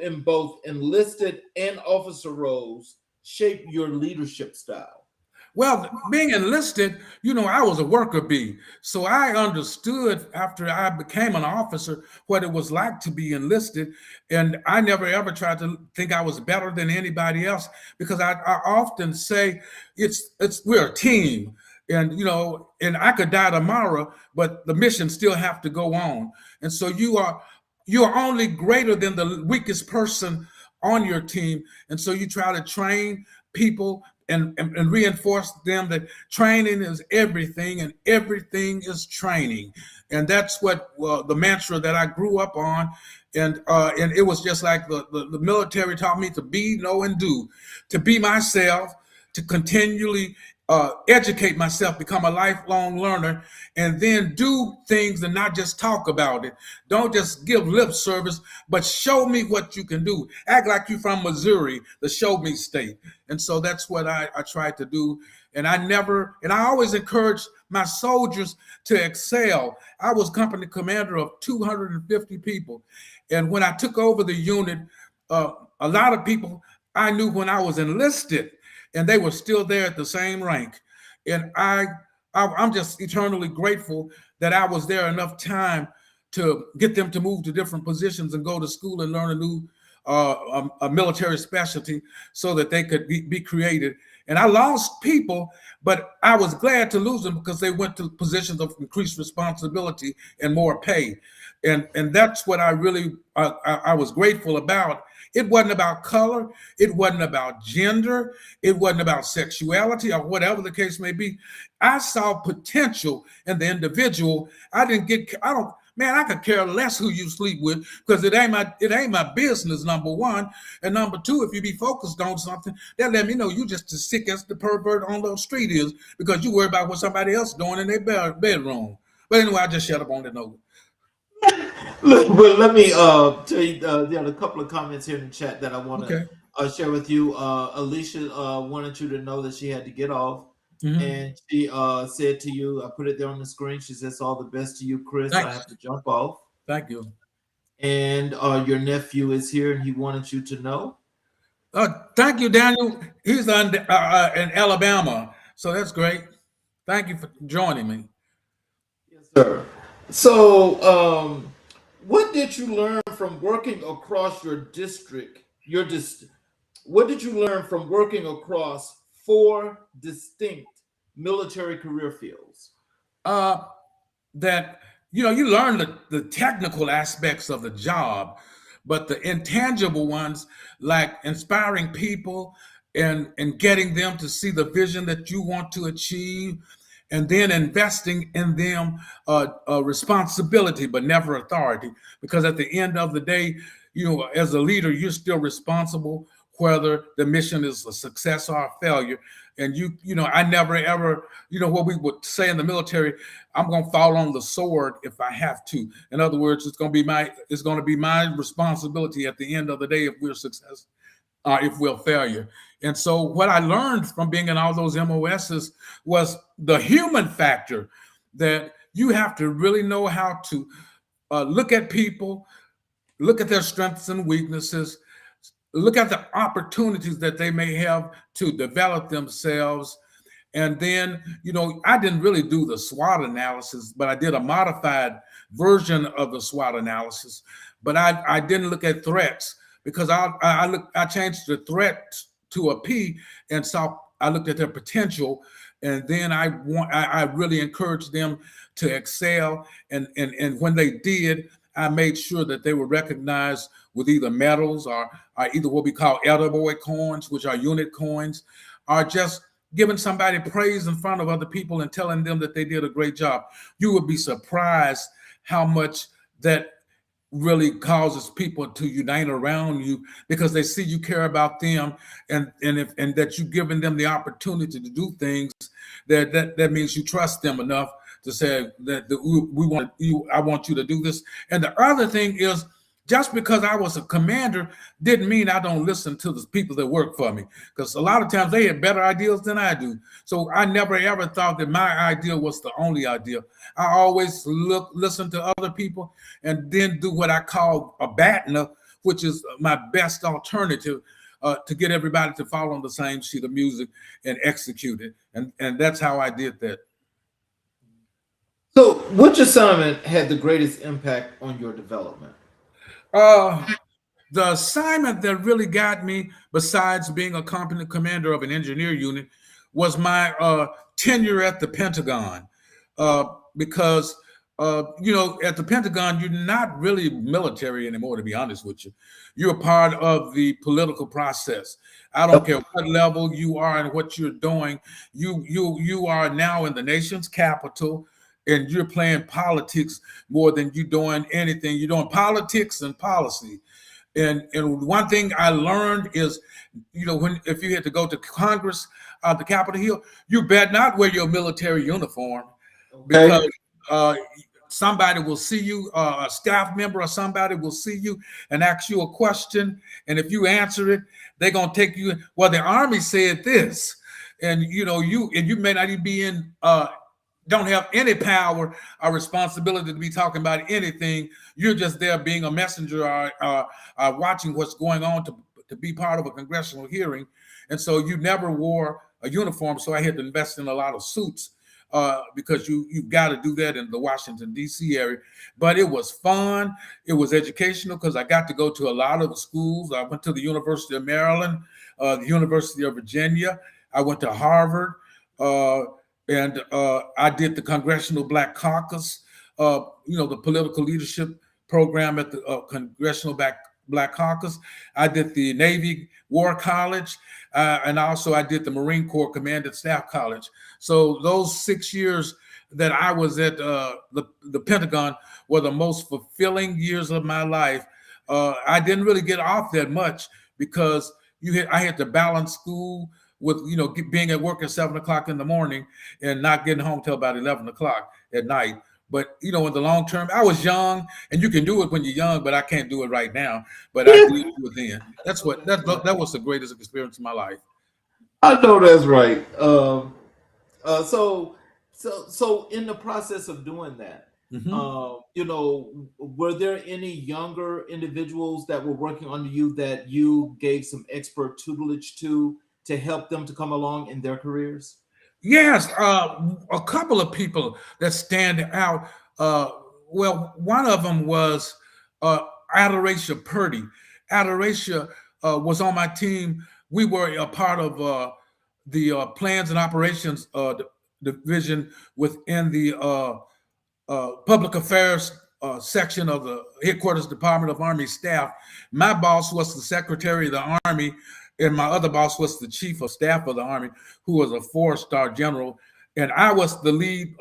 in both enlisted and officer roles shape your leadership style?
Well, being enlisted, I was a worker bee. So I understood after I became an officer what it was like to be enlisted. And I never ever tried to think I was better than anybody else, because I often say we're a team. And, and I could die tomorrow, but the mission still have to go on. And so you're only greater than the weakest person on your team. And so you try to train people and reinforce them that training is everything, and everything is training. And that's what the mantra that I grew up on. And it was just like the military taught me to be, know, and do, to be myself, to continually educate myself, become a lifelong learner, and then do things and not just talk about it. Don't just give lip service, but show me what you can do. Act like you're from Missouri, the show me state. And so that's what I tried to do. And I always encouraged my soldiers to excel. I was company commander of 250 people. And when I took over the unit, a lot of people I knew when I was enlisted, and they were still there at the same rank. And I'm just eternally grateful that I was there enough time to get them to move to different positions and go to school and learn a new a military specialty so that they could be created. And I lost people, but I was glad to lose them because they went to positions of increased responsibility and more pay. And that's what I really I was grateful about. It wasn't about color. It wasn't about gender. It wasn't about sexuality or whatever the case may be. I saw potential in the individual. I could care less who you sleep with, because it ain't my business, number one. And number two, if you be focused on something, that let me know you just as sick as the pervert on the street is, because you worry about what somebody else doing in their bedroom. But anyway, I just shut up on that note.
Well, let me tell you, there are a couple of comments here in the chat that I want to share with you. Alicia wanted you to know that she had to get off. Mm-hmm. And she said to you, I put it there on the screen, she says, all the best to you, Chris. Thanks. I have to jump off.
Thank you.
And your nephew is here, and he wanted you to know.
Thank you, Daniel. He's in Alabama, so that's great. Thank you for joining me.
Yes, sir. So, what did you learn from working across your district? What did you learn from working across 4 distinct military career fields?
That you learn the technical aspects of the job, but the intangible ones, like inspiring people and getting them to see the vision that you want to achieve, and then investing in them responsibility, but never authority. Because at the end of the day, as a leader, you're still responsible whether the mission is a success or a failure. And I never ever, what we would say in the military, I'm going to fall on the sword if I have to. In other words, it's going to be my responsibility at the end of the day if we're successful. if we're failure. And so what I learned from being in all those MOSs was the human factor, that you have to really know how to look at people, look at their strengths and weaknesses, look at the opportunities that they may have to develop themselves. And then, I didn't really do the SWOT analysis, but I did a modified version of the SWOT analysis. But I didn't look at threats, because I changed the threat to a P, and so I looked at their potential, and then I really encouraged them to excel. And when they did, I made sure that they were recognized with either medals or either what we call attaboy coins, which are unit coins, or just giving somebody praise in front of other people and telling them that they did a great job. You would be surprised how much that really causes people to unite around you, because they see you care about them, and that you've given them the opportunity to do things that means you trust them enough to say that I want you to do this. And the other thing is, just because I was a commander didn't mean I don't listen to the people that work for me, because a lot of times they have better ideas than I do. So I never ever thought that my idea was the only idea. I always listen to other people, and then do what I call a BATNA, which is my best alternative to get everybody to follow on the same sheet of music and execute it. And that's how I did that.
So which assignment had the greatest impact on your development?
The assignment that really got me, besides being a company commander of an engineer unit, was my tenure at the Pentagon. Because at the Pentagon, you're not really military anymore, to be honest with you. You're a part of the political process. I don't care what level you are and what you're doing. You are now in the nation's capital, and you're playing politics more than you're doing anything. You're doing politics and policy. And one thing I learned is, if you had to go to Congress, the Capitol Hill, you better not wear your military uniform, because somebody will see you, a staff member or somebody will see you and ask you a question. And if you answer it, they're going to take you, well, the Army said this. And, you may not even be don't have any power or responsibility to be talking about anything. You're just there being a messenger or watching what's going on to be part of a congressional hearing. And so you never wore a uniform. So I had to invest in a lot of suits because you've got to do that in the Washington, D.C. area. But it was fun. It was educational, because I got to go to a lot of the schools. I went to the University of Maryland, the University of Virginia. I went to Harvard. And I did the Congressional Black Caucus, the political leadership program at the Congressional Black Caucus. I did the Navy War College, and also I did the Marine Corps Command and Staff College. So those 6 years that I was at the Pentagon were the most fulfilling years of my life. I didn't really get off that much, because I had to balance school with being at work at 7 o'clock in the morning and not getting home till about 11 o'clock at night. But in the long term, I was young, and you can do it when you're young, but I can't do it right now. But I did do it then. That was the greatest experience of my life.
I know that's right. So in the process of doing that, were there any younger individuals that were working under you that you gave some expert tutelage to help them to come along in their careers?
Yes, a couple of people that stand out. Well, one of them was Adoracia Purdy. Adoracia was on my team. We were a part of the Plans and Operations division within the Public Affairs section of the Headquarters Department of Army Staff. My boss was the Secretary of the Army, and my other boss was the Chief of Staff of the Army, who was a 4-star general. And I was the lead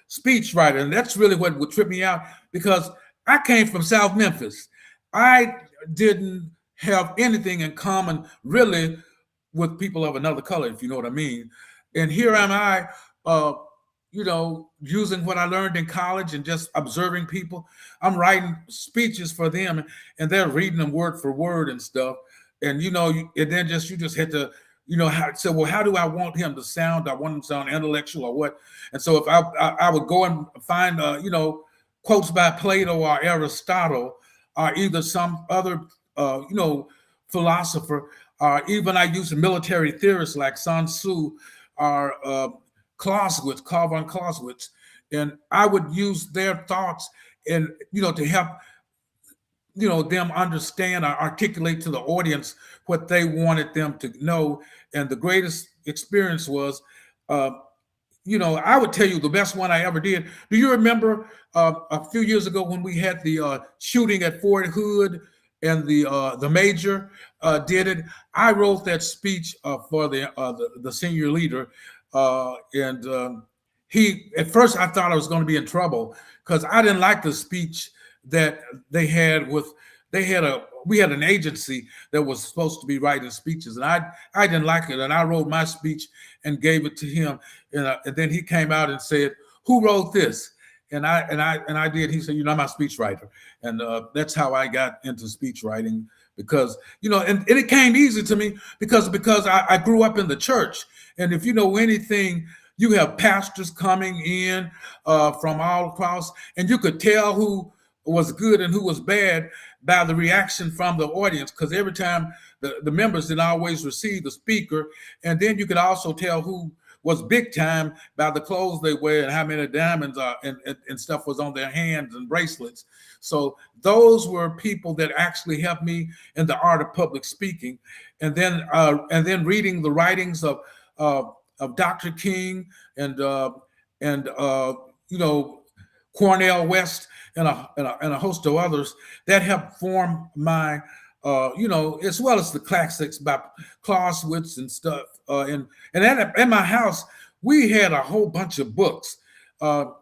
speech writer. And that's really what would trip me out, because I came from South Memphis. I didn't have anything in common really with people of another color, if you know what I mean. And here am I, using what I learned in college and just observing people. I'm writing speeches for them, and they're reading them word for word and stuff. and and then you just had to, well, how do I want him to sound? I want him to sound intellectual or what? And so if I would go and find quotes by Plato or Aristotle, or either some other philosopher, or even I used military theorists like Sun Tzu or Clausewitz, Karl von Clausewitz, and I would use their thoughts and to help them understand or articulate to the audience what they wanted them to know. And the greatest experience was, I would tell you the best one I ever did. Do you remember a few years ago when we had the shooting at Fort Hood and the major did it? I wrote that speech for the senior leader, and he, at first I thought I was going to be in trouble because I didn't like the speech that they had we had an agency that was supposed to be writing speeches, and I didn't like it, and I wrote my speech and gave it to him, and then he came out and said, "Who wrote this?" And I did. He said, "I'm my speech writer," and that's how I got into speech writing, because and it came easy to me because I grew up in the church, and if you know anything, you have pastors coming in from all across, and you could tell who was good and who was bad by the reaction from the audience, because every time the members didn't always receive the speaker, and then you could also tell who was big time by the clothes they wear and how many diamonds and stuff was on their hands and bracelets. So those were people that actually helped me in the art of public speaking, and then reading the writings of Dr. King and Cornel West and a host of others that helped form my, as well as the classics by Clausewitz and stuff. And at my house, we had a whole bunch of books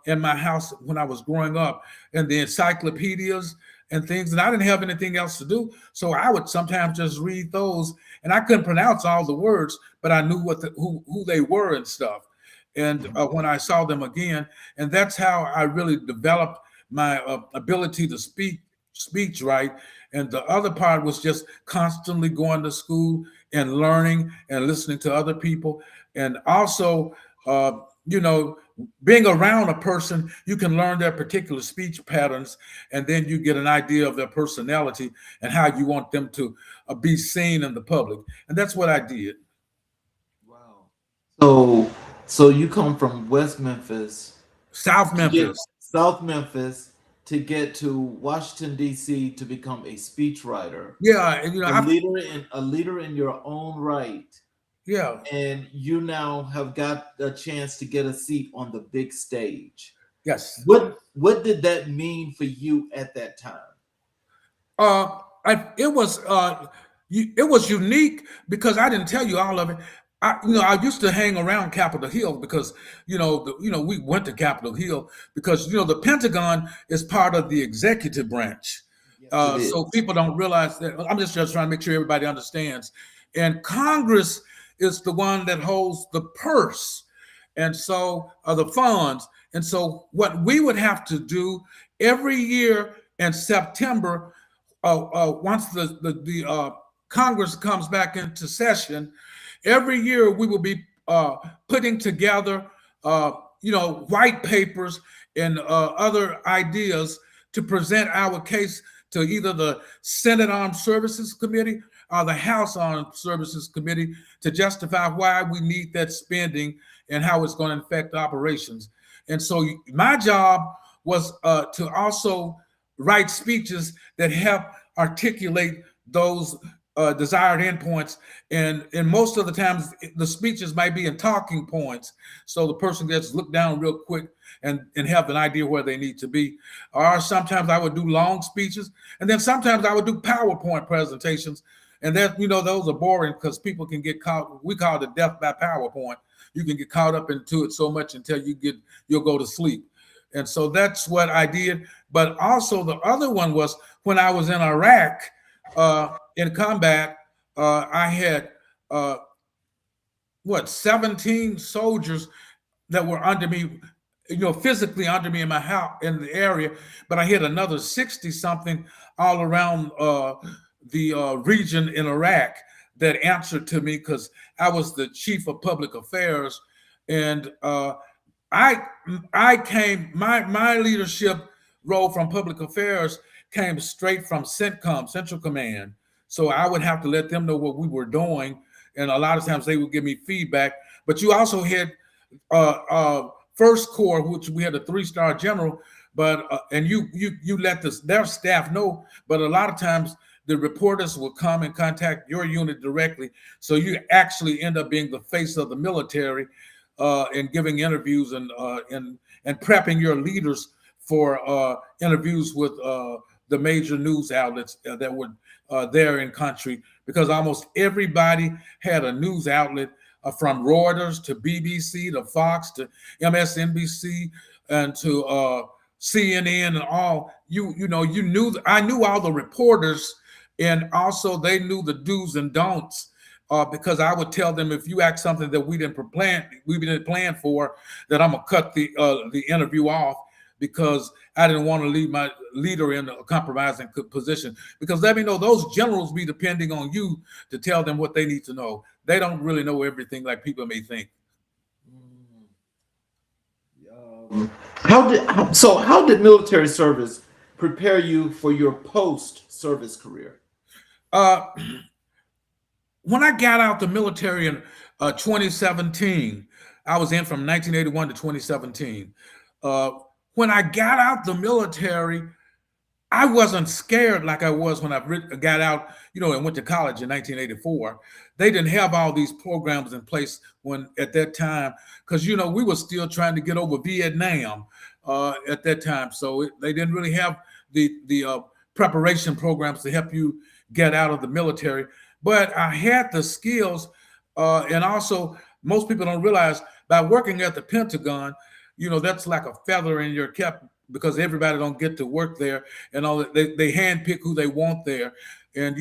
in my house when I was growing up, and the encyclopedias and things, and I didn't have anything else to do. So I would sometimes just read those, and I couldn't pronounce all the words, but I knew who they were and stuff. And when I saw them again, and that's how I really developed my ability to speech right. And the other part was just constantly going to school and learning and listening to other people. And also, being around a person, you can learn their particular speech patterns, and then you get an idea of their personality and how you want them to be seen in the public. And that's what I did.
Wow. So you come from West Memphis,
South Memphis,
to get to Washington, D.C. to become a speechwriter.
Yeah,
a leader in your own right.
Yeah.
And you now have got a chance to get a seat on the big stage.
Yes.
What did that mean for you at that time?
It was unique because I didn't tell you all of it. I used to hang around Capitol Hill because we went to Capitol Hill because the Pentagon is part of the executive branch. Yes, so people don't realize that. I'm just trying to make sure everybody understands. And Congress is the one that holds the purse, and so the funds. And so what we would have to do every year in September, once the Congress comes back into session, every year we will be putting together, white papers and other ideas to present our case to either the Senate Armed Services Committee or the House Armed Services Committee to justify why we need that spending and how it's going to affect operations. And so my job was to also write speeches that help articulate those desired endpoints, and most of the times the speeches might be in talking points, so the person gets looked down real quick and have an idea where they need to be. Or sometimes I would do long speeches, and then sometimes I would do PowerPoint presentations, and that those are boring because people can get caught. We call it death by PowerPoint. You can get caught up into it so much until you'll go to sleep. And so that's what I did. But also the other one was when I was in Iraq. In combat, I had 17 soldiers that were under me, physically under me in my house in the area, but I had another 60 something all around the region in Iraq that answered to me because I was the chief of public affairs, and I came my leadership role from public affairs came straight from CENTCOM, Central Command. So I would have to let them know what we were doing, and a lot of times they would give me feedback. But you also had First Corps, which we had a 3-star general, but and you let their staff know. But a lot of times the reporters will come and contact your unit directly, so you actually end up being the face of the military and giving interviews and prepping your leaders for interviews with the major news outlets that were there in country, because almost everybody had a news outlet from Reuters to BBC to Fox to MSNBC and to CNN and all. I knew all the reporters, and also they knew the do's and don'ts. Because I would tell them, if you ask something that we didn't plan for, that I'm gonna cut the interview off, because I didn't want to leave my leader in a compromising position. Because let me know, those generals be depending on you to tell them what they need to know. They don't really know everything like people may think.
How did military service prepare you for your post-service career?
When I got out the military in 2017, I was in from 1981 to 2017. When I got out the military, I wasn't scared like I was when I got out, and went to college in 1984. They didn't have all these programs in place at that time, because, we were still trying to get over Vietnam at that time. So they didn't really have the preparation programs to help you get out of the military. But I had the skills, and also most people don't realize, by working at the Pentagon, that's like a feather in your cap, because everybody don't get to work there, and all that. They handpick who they want there. And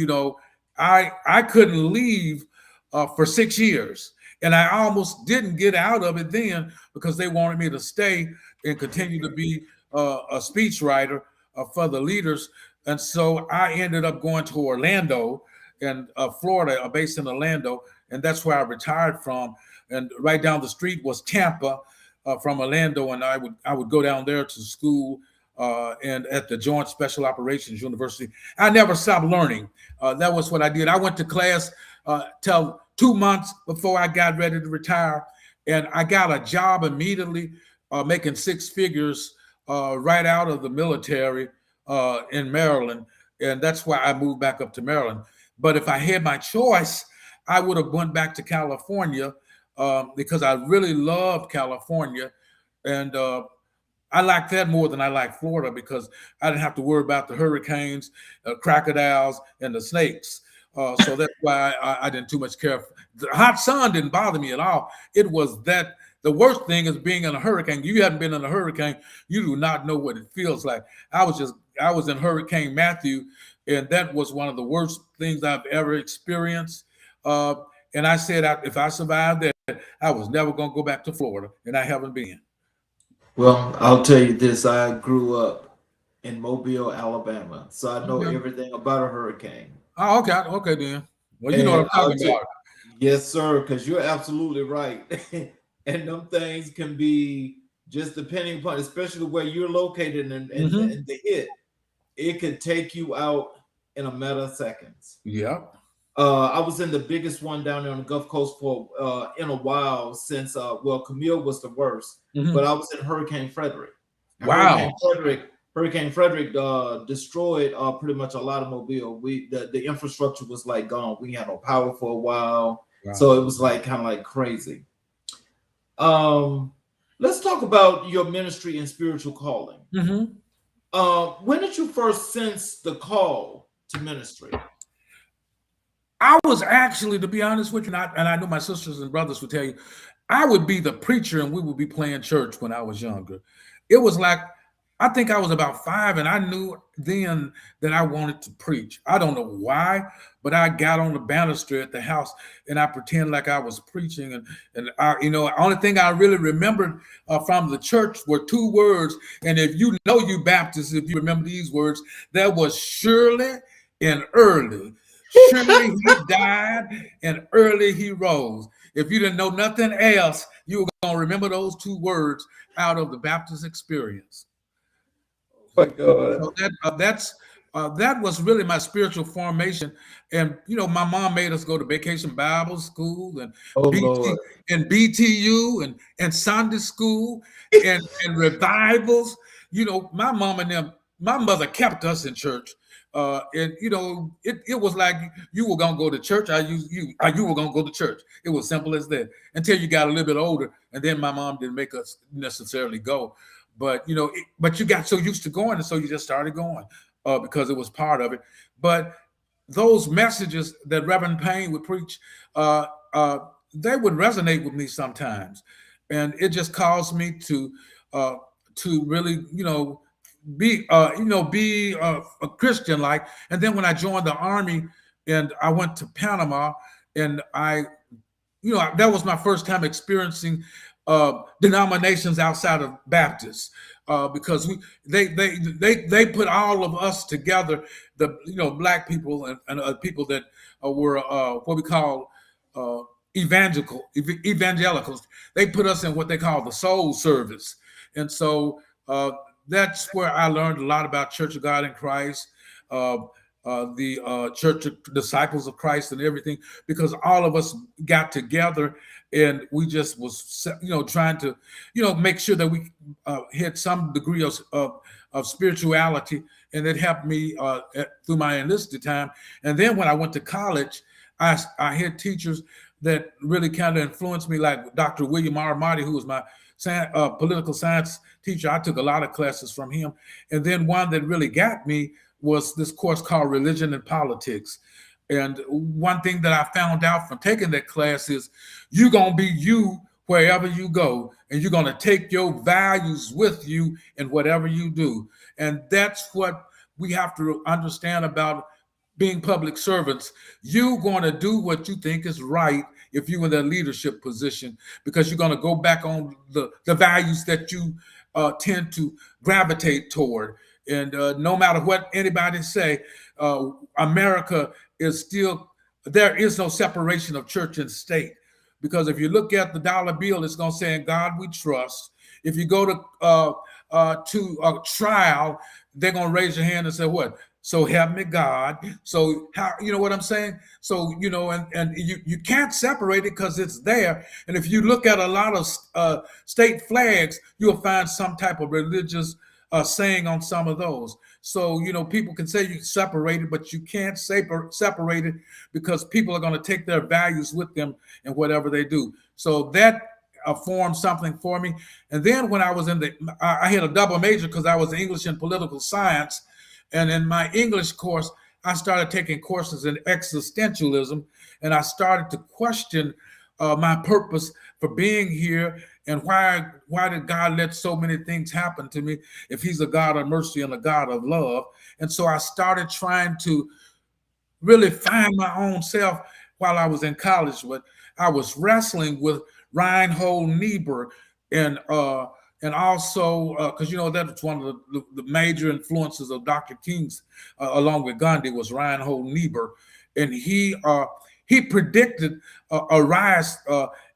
I couldn't leave for 6 years, and I almost didn't get out of it then, because they wanted me to stay and continue to be a speechwriter for the leaders. And so I ended up going to Orlando in Florida, based in Orlando, and that's where I retired from. And right down the street was Tampa from Orlando, and I would go down there to school and at the Joint Special Operations University. I never stopped learning. That was what I did. I went to class till 2 months before I got ready to retire, and I got a job immediately, making 6 figures right out of the military in Maryland, and that's why I moved back up to Maryland. But if I had my choice, I would have went back to California, because I really loved California, and I like that more than I like Florida, because I didn't have to worry about the hurricanes, crocodiles, and the snakes. So that's why I didn't too much care. The hot sun didn't bother me at all. It was that the worst thing is being in a hurricane. You haven't been in a hurricane, you do not know what it feels like. I was in Hurricane Matthew, and that was one of the worst things I've ever experienced. And I said, if I survived that, I was never going to go back to Florida, and I haven't been.
Well, I'll tell you this. I grew up in Mobile, Alabama, so I know everything about a hurricane.
Oh, okay then. Well, you know what I'm talking about.
Yes, sir, because you're absolutely right. And them things can be, just depending upon, especially where you're located and the hit, it could take you out in a matter of seconds.
Yep.
I was in the biggest one down there on the Gulf Coast for in a while, since Camille was the worst, but I was in Hurricane Frederick.
Wow.
Hurricane Frederick destroyed pretty much a lot of Mobile. The infrastructure was like gone. We had no power for a while, so it was like kind of like crazy. Let's talk about your ministry and spiritual calling. When did you first sense the call to ministry?
I was actually, to be honest with you, and I know my sisters and brothers would tell you, I would be the preacher and we would be playing church when I was younger. It was like, I think I was about 5, and I knew then that I wanted to preach. I don't know why, but I got on the banister at the house and I pretend like I was preaching. And I, only thing I really remembered from the church were 2 words. And if you know you Baptists, if you remember these words, that was surely and early. Surely he died and early he rose. If you didn't know nothing else, you were going to remember those two words out of the Baptist experience.
My God.
So that was really my spiritual formation. And my mom made us go to Vacation Bible School and
Oh
BT
Lord.
and BTU and Sunday school and revivals. My mom and them, my mother kept us in church. And it was like you were gonna go to church, you were gonna go to church. It was simple as that until you got a little bit older, and then my mom didn't make us necessarily go. But but you got so used to going, and so you just started going because it was part of it. But those messages that Reverend Payne would preach, uh, uh, they would resonate with me sometimes, and it just caused me uh, to really, be a Christian like. And then when I joined the army and I went to Panama, and that was my first time experiencing denominations outside of Baptists, because they put all of us together, the black people and people that were what we call evangelicals. They put us in what they call the soul service, and so that's where I learned a lot about Church of God in Christ. The Church of Disciples of Christ and everything, because all of us got together and we just was trying to make sure that we had some degree of spirituality, and it helped me through my enlisted time. And then when I went to college, I had teachers that really kind of influenced me, like Dr. William R. Marty, who was my political science teacher. I took a lot of classes from him. And then one that really got me was this course called Religion and Politics. And one thing that I found out from taking that class is you're going to be you wherever you go, and you're going to take your values with you in whatever you do. And that's what we have to understand about being public servants. You're going to do what you think is right if you're in that leadership position, because you're going to go back on the values that you tend to gravitate toward. And no matter what anybody say, America is still, there is no separation of church and state. Because if you look at the dollar bill, it's going to say, "In God we trust." If you go to a trial, they're going to raise your hand and say, "What? So help me God." So how, you know what I'm saying? So, and you can't separate it because it's there. And if you look at a lot of state flags, you'll find some type of religious saying on some of those. So, people can say you separate it, but you can't separate it, because people are going to take their values with them in whatever they do. So that formed something for me. And then when I was I had a double major because I was English and political science. And in my English course, I started taking courses in existentialism, and I started to question my purpose for being here, and why did God let so many things happen to me if he's a God of mercy and a God of love. And so I started trying to really find my own self while I was in college. But I was wrestling with Reinhold Niebuhr, and also because that's one of the major influences of Dr. King's, along with Gandhi, was Reinhold Niebuhr. And he predicted a rise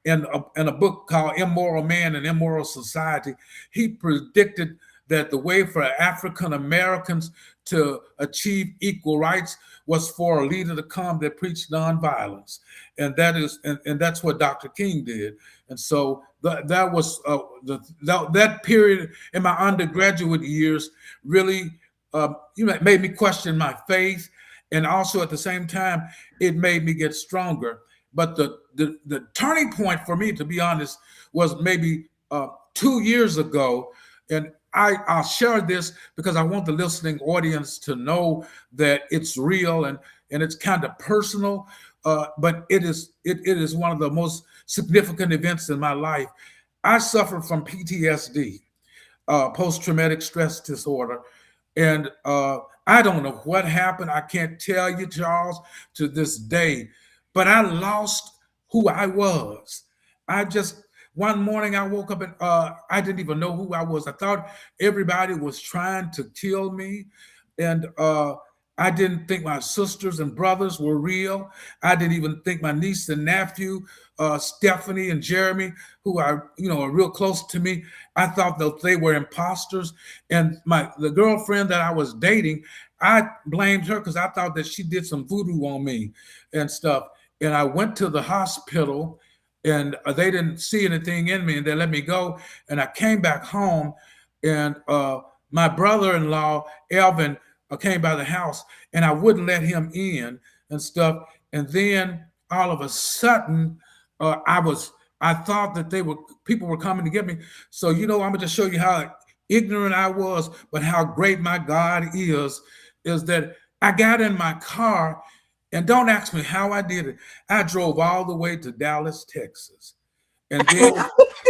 in a book called Immoral Man and Immoral Society. He predicted that the way for African Americans to achieve equal rights was for a leader to come that preached nonviolence, and that's what Dr. King did. And so that was that period in my undergraduate years really made me question my faith, and also at the same time it made me get stronger. But the turning point for me, to be honest, was maybe 2 years ago, and I'll share this because I want the listening audience to know that it's real and it's kind of personal, but it is one of the most significant events in my life. I suffered from PTSD, post-traumatic stress disorder, and I don't know what happened. I can't tell you, Charles, to this day, but I lost who I was. One morning I woke up and I didn't even know who I was. I thought everybody was trying to kill me. And I didn't think my sisters and brothers were real. I didn't even think my niece and nephew, Stephanie and Jeremy, who are, are real close to me. I thought that they were imposters. And the girlfriend that I was dating, I blamed her because I thought that she did some voodoo on me and stuff. And I went to the hospital, and they didn't see anything in me, and they let me go. And I came back home, and my brother-in-law, Elvin, came by the house, and I wouldn't let him in and stuff. And then all of a sudden, I thought that people were coming to get me. So, I'm gonna just show you how ignorant I was, but how great my God is that I got in my car, and don't ask me how I did it. I drove all the way to Dallas, Texas. And then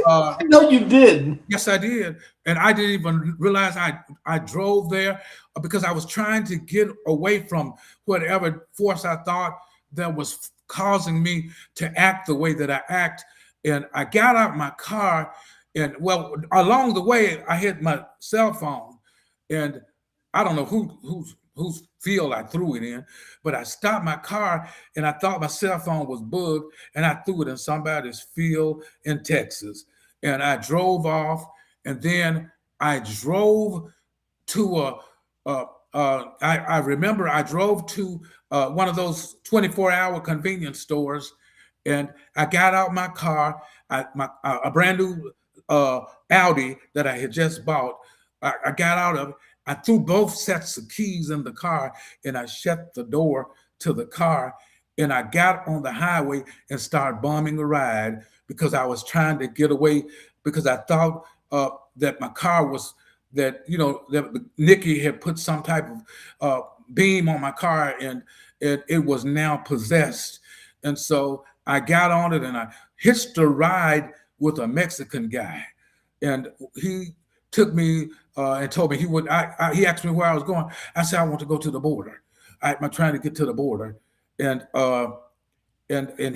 I know you did.
Yes, I did. And I didn't even realize I drove there because I was trying to get away from whatever force I thought that was causing me to act the way that I act. And I got out my car, and well, along the way, I hit my cell phone, and I don't know whose field I threw it in, but I stopped my car, and I thought my cell phone was bugged, and I threw it in somebody's field in Texas. And I drove off, and then I drove to I remember I drove to one of those 24-hour convenience stores, and I got out my car, a brand new Audi that I had just bought. I got out of it. I threw both sets of keys in the car, and I shut the door to the car, and I got on the highway and started bombing a ride because I was trying to get away, because I thought that my car was, that Nikki had put some type of beam on my car, and it was now possessed. And so I got on it, and I hitched a ride with a Mexican guy, and he took me and told me he would. He asked me where I was going. I said, I want to go to the border. I'm trying to get to the border, and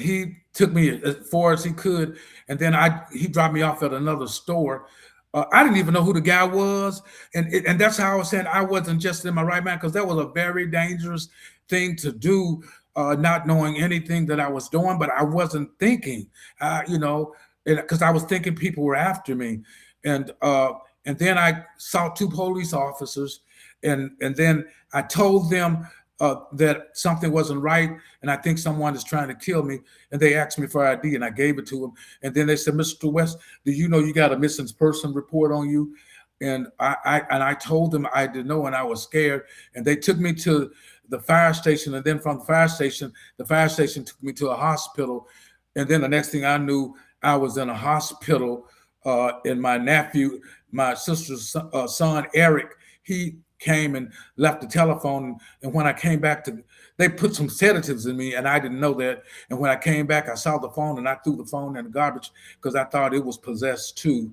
he took me as far as he could, and then he dropped me off at another store. I didn't even know who the guy was, and that's how I was saying I wasn't just in my right mind, because that was a very dangerous thing to do, not knowing anything that I was doing, but I wasn't thinking, because I was thinking people were after me, and then I saw two police officers, and then I told them that something wasn't right, and I think someone is trying to kill me. And they asked me for ID, and I gave it to them. And then they said, Mr. West, do you know you got a missing person report on you? And I told them I didn't know, and I was scared. And they took me to the fire station, and then from the fire station took me to a hospital. And then the next thing I knew, I was in a hospital. And my sister's son, Eric, he came and left the telephone. And when I came back they put some sedatives in me, and I didn't know that. And when I came back, I saw the phone, and I threw the phone in the garbage because I thought it was possessed too.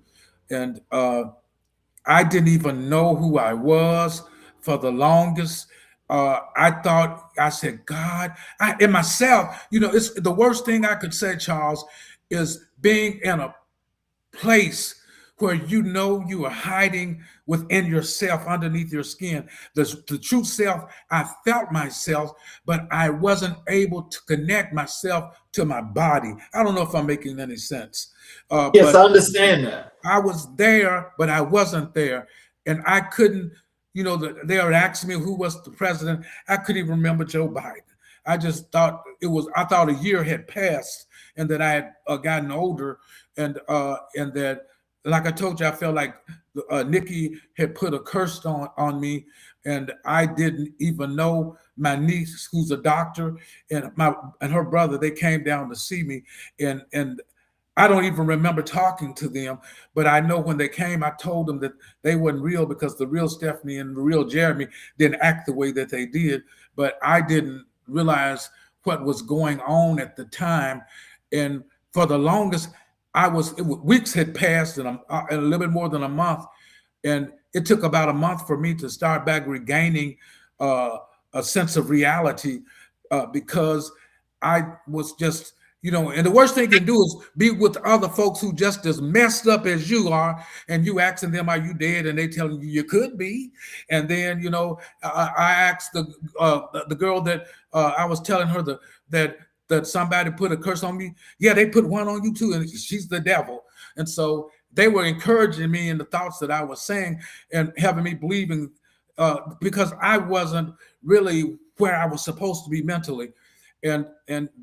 And I didn't even know who I was for the longest. I said, God, in myself, it's the worst thing I could say, Charles, is being in a place where you are hiding within yourself, underneath your skin. The true self, I felt myself, but I wasn't able to connect myself to my body. I don't know if I'm making any sense.
Yes, I understand that.
I was there, but I wasn't there. And I couldn't, they were asking me who was the president. I couldn't even remember Joe Biden. I just thought I thought a year had passed, and that I had gotten older, and that, like I told you, I felt like Nikki had put a curse on me, and I didn't even know. My niece, who's a doctor, and her brother, they came down to see me, and I don't even remember talking to them, but I know when they came, I told them that they weren't real, because the real Stephanie and the real Jeremy didn't act the way that they did. But I didn't realize what was going on at the time, and for the longest, weeks had passed, and a little bit more than a month, and it took about a month for me to start back regaining a sense of reality, because I was just, And the worst thing you can do is be with other folks who just as messed up as you are, and you asking them, "Are you dead?" And they telling you could be. And then I asked the girl that I was telling her that somebody put a curse on me. Yeah, they put one on you too, and she's the devil. And so they were encouraging me in the thoughts that I was saying and having me believing because I wasn't really where I was supposed to be mentally. And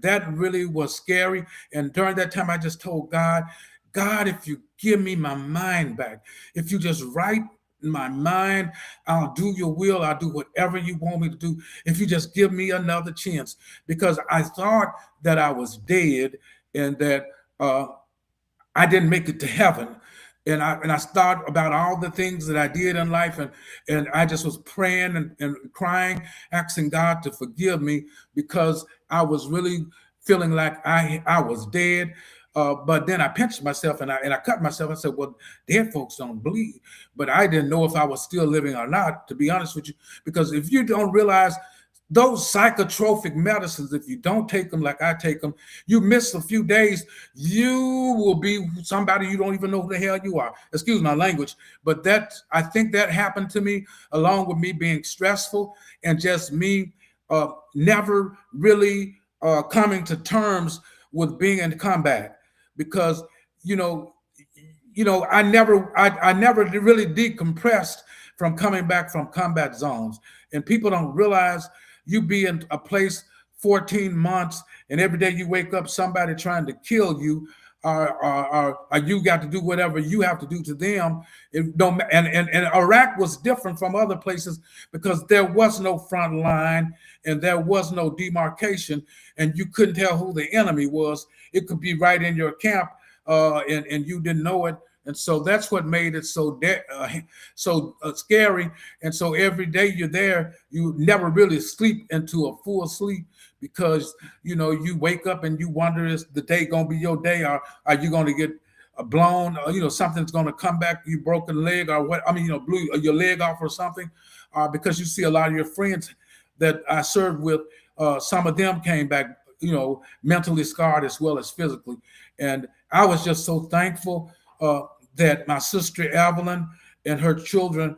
that really was scary. And during that time, I just told God, God, if you give me my mind back, if you just right my mind, I'll do your will. I'll do whatever you want me to do. If you just give me another chance, because I thought that I was dead and that I didn't make it to heaven. And I thought about all the things that I did in life, and I just was praying and crying, asking God to forgive me because I was really feeling like I was dead. But then I pinched myself and I cut myself. I said, "Well, dead folks don't bleed," but I didn't know if I was still living or not, to be honest with you, because if you don't realize those psychotropic medicines, if you don't take them like I take them, you miss a few days, you will be somebody you don't even know who the hell you are. Excuse my language. But I think that happened to me, along with me being stressful and just me never really coming to terms with being in combat. Because, I never really decompressed from coming back from combat zones. And people don't realize you be in a place 14 months and every day you wake up somebody trying to kill you, or you got to do whatever you have to do to them. And Iraq was different from other places because there was no front line and there was no demarcation, and you couldn't tell who the enemy was. It could be right in your camp, and you didn't know it. And so that's what made it so scary. And so every day you're there, you never really sleep into a full sleep because, you wake up and you wonder, is the day going to be your day, or are you going to get blown, or, something's going to come back, you broken a leg or what, blew your leg off or something, because you see a lot of your friends that I served with, some of them came back, mentally scarred as well as physically. And I was just so thankful that my sister Evelyn and her children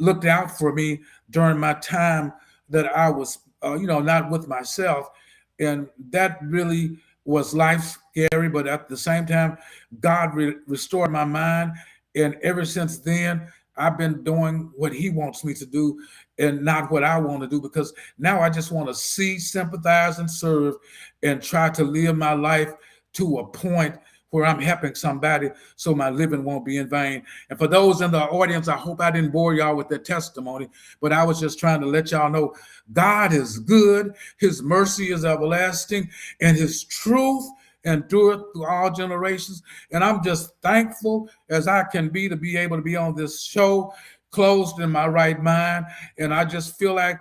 looked out for me during my time that I was, not with myself. And that really was life scary, but at the same time, God restored my mind. And ever since then, I've been doing what he wants me to do and not what I want to do, because now I just want to see, sympathize, and serve and try to live my life to a point where I'm helping somebody so my living won't be in vain. And for those in the audience, I hope I didn't bore y'all with that testimony, but I was just trying to let y'all know God is good, his mercy is everlasting, and his truth endureth through all generations. And I'm just thankful as I can be to be able to be on this show, closed in my right mind. And I just feel like,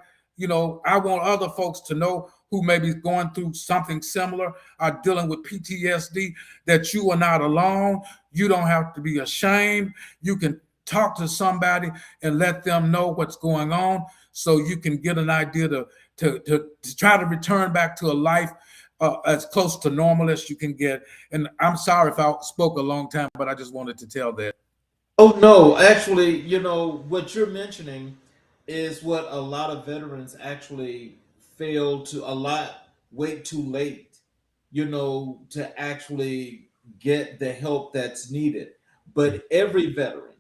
I want other folks to know who may be going through something similar, are dealing with PTSD, that you are not alone. You don't have to be ashamed. You can talk to somebody and let them know what's going on so you can get an idea to try to return back to a life as close to normal as you can get. And I'm sorry if I spoke a long time, but I just wanted to tell that.
Oh no, actually, what you're mentioning is what a lot of veterans actually wait too late, to actually get the help that's needed. But every veteran,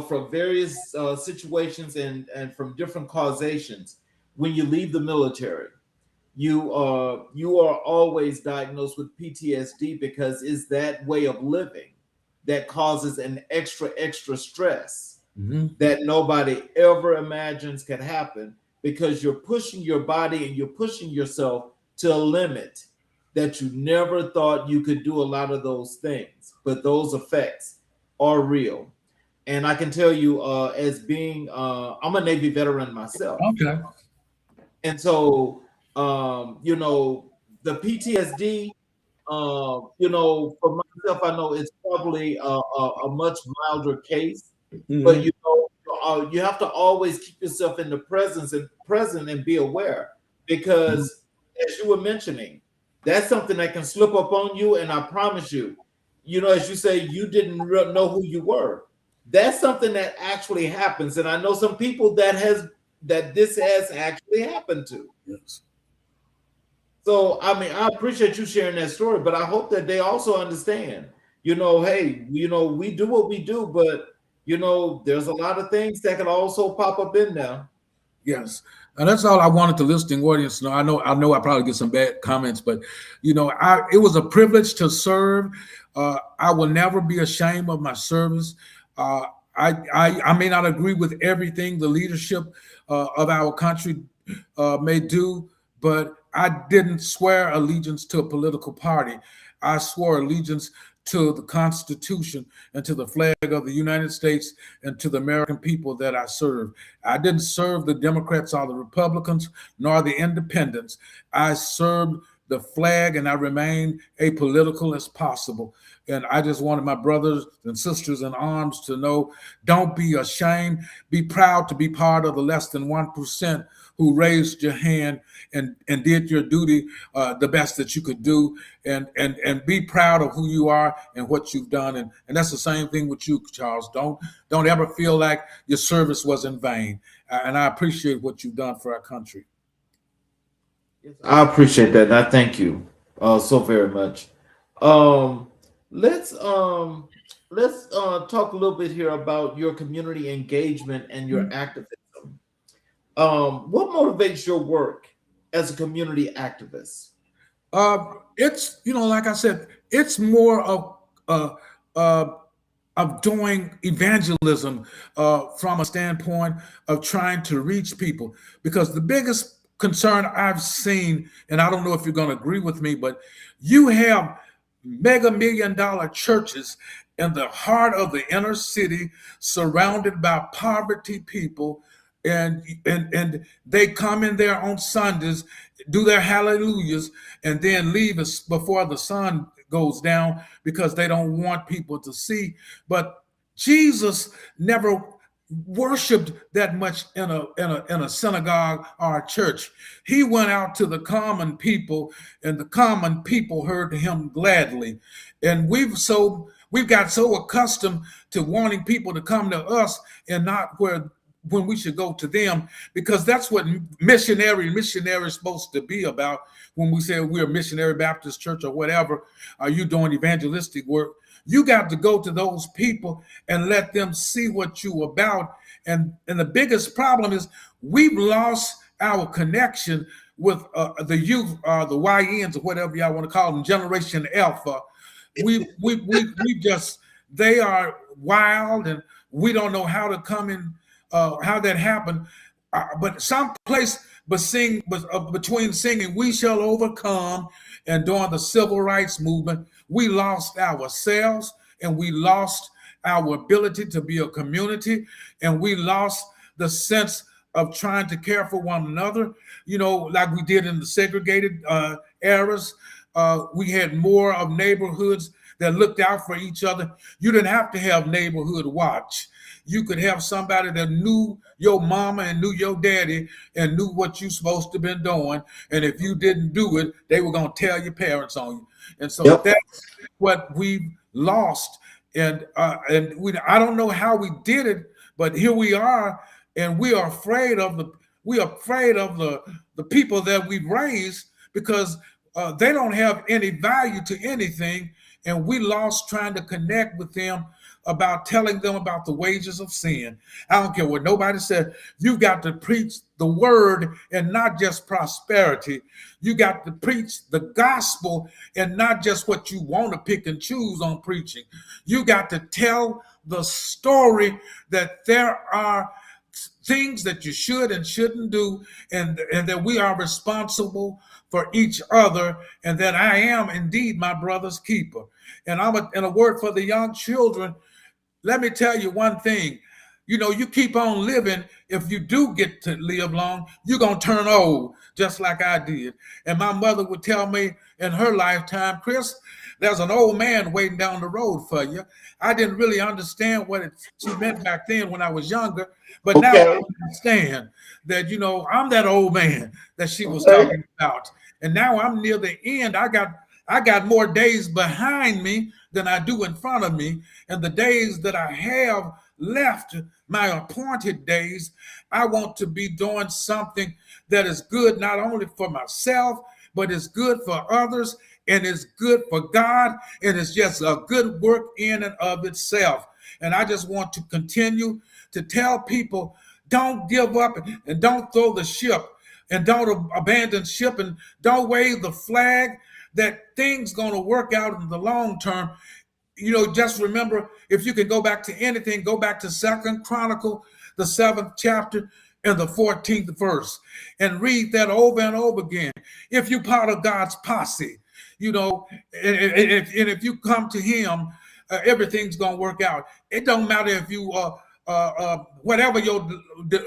from various situations and from different causations, when you leave the military, you are always diagnosed with PTSD because it's that way of living that causes an extra stress that nobody ever imagines can happen, because you're pushing your body and you're pushing yourself to a limit that you never thought you could do a lot of those things. But those effects are real. And I can tell you, as being, I'm a Navy veteran myself.
Okay.
And so, the PTSD, for myself, I know it's probably a much milder case, but you have to always keep yourself in the present and be aware, because as you were mentioning, That's something that can slip up on you, and I promise you, as you say, you didn't know who you were. That's something that actually happens, and I know some people that this has actually happened to.
Yes.
So, I mean, I appreciate you sharing that story, but I hope that they also understand, hey, we do what we do, but there's a lot of things that can also pop up in there.
Yes. And that's all I wanted the listening audience to know. I know I probably get some bad comments, but it was a privilege to serve. I will never be ashamed of my service. I may not agree with everything the leadership of our country may do, but I didn't swear allegiance to a political party. I swore allegiance to the Constitution and to the flag of the United States and to the American people that I serve. I didn't serve the Democrats or the Republicans nor the independents. I served the flag and I remain apolitical as possible. And I just wanted my brothers and sisters in arms to know, don't be ashamed. Be proud to be part of the less than 1% who raised your hand and did your duty the best that you could do, and be proud of who you are and what you've done. And that's the same thing with you, Charles. Don't ever feel like your service was in vain. And I appreciate what you've done for our country.
I appreciate that, and I thank you so very much. Let's talk a little bit here about your community engagement and your activism. What motivates your work as a community activist?
It's like I said, it's more of doing evangelism from a standpoint of trying to reach people, because the biggest concern I've seen, and I don't know if you're going to agree with me, but you have mega $1 million churches in the heart of the inner city, surrounded by poverty people, and they come in there on Sundays, do their hallelujahs, and then leave us before the sun goes down because they don't want people to see. But Jesus never worshiped that much in a synagogue or a church. He went out to the common people, and the common people heard him gladly. And we've got so accustomed to wanting people to come to us and not when we should go to them, because that's what missionary is supposed to be about. When we say we're a missionary Baptist church or whatever, are you doing evangelistic work? You got to go to those people and let them see what you about. And the biggest problem is we've lost our connection with the youth, the YNs or whatever y'all want to call them, Generation Alpha. We just, they are wild, and we don't know how to come in, how that happened. But someplace between singing "We Shall Overcome" and during the civil rights movement, we lost ourselves, and we lost our ability to be a community, and we lost the sense of trying to care for one another, like we did in the segregated eras. We had more of neighborhoods that looked out for each other. You didn't have to have neighborhood watch. You could have somebody that knew your mama and knew your daddy and knew what you supposed to been doing. And if you didn't do it, they were going to tell your parents on you. And so that's what we've lost. And I don't know how we did it, but here we are, and we are afraid of the people that we've raised, because they don't have any value to anything, and we lost trying to connect with them about telling them about the wages of sin. I don't care what nobody said. You've got to preach the word and not just prosperity. You got to preach the gospel and not just what you want to pick and choose on preaching. You got to tell the story that there are things that you should and shouldn't do, and that we are responsible for each other, and that I am indeed my brother's keeper. And in a word for the young children, let me tell you one thing. You keep on living. If you do get to live long, you're going to turn old, just like I did. And my mother would tell me in her lifetime, Chris, there's an old man waiting down the road for you. I didn't really understand what she meant back then when I was younger, but now I understand that, I'm that old man that she was talking about. and now I'm near the end. I got more days behind me than I do in front of me. And the days that I have left, my appointed days, I want to be doing something that is good not only for myself, but it's good for others, and it's good for God, and it's just a good work in and of itself. And I just want to continue to tell people, don't give up and don't throw the ship and don't abandon ship and don't wave the flag, that things going to work out in the long term. Just remember, if you can go back to anything, go back to 2nd Chronicle, the 7th chapter and the 14th verse, and read that over and over again. If you're part of God's posse, and if you come to him, everything's going to work out. It don't matter if you whatever your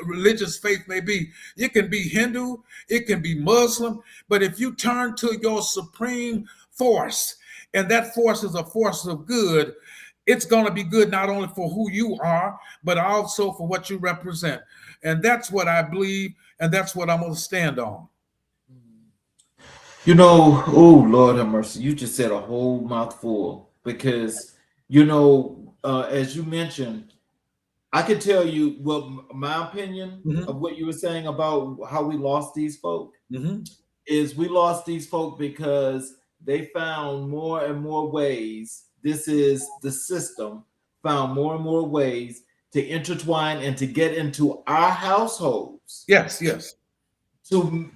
religious faith may be. It can be Hindu, it can be Muslim, but if you turn to your supreme force, and that force is a force of good, it's going to be good not only for who you are, but also for what you represent. And that's what I believe, and that's what I'm going to stand on.
Oh, Lord have mercy. You just said a whole mouthful because, as you mentioned, I could tell you, my opinion of what you were saying about how we lost these folk is we lost these folk because they found more and more ways. This is the system found more and more ways to intertwine and to get into our households.
Yes.
To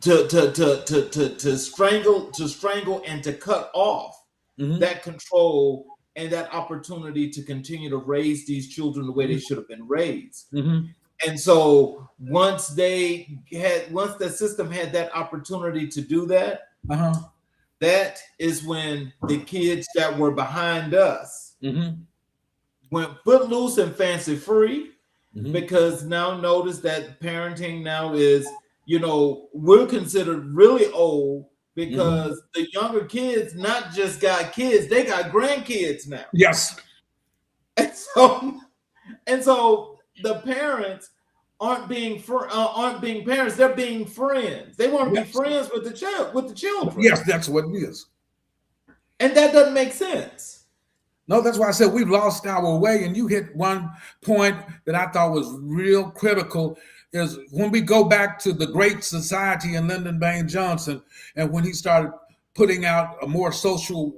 strangle and to cut off that control and that opportunity to continue to raise these children the way they should have been raised. And so once the system had that opportunity to do that, that is when the kids that were behind us went footloose and fancy free, because now notice that parenting now is, we're considered really old because the younger kids not just got kids, they got grandkids now.
Yes.
And so the parents aren't being parents, they're being friends. They want to be friends with the children.
Yes, that's what it is.
And that doesn't make sense.
No, that's why I said we've lost our way. And you hit one point that I thought was real critical, is when we go back to the Great Society and Lyndon Baines Johnson, and when he started putting out a more social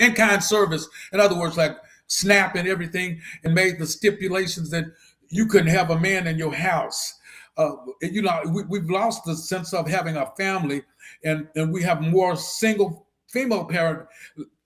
in-kind service, in other words, like SNAP and everything, and made the stipulations that you couldn't have a man in your house. We've lost the sense of having a family, and we have more single female parent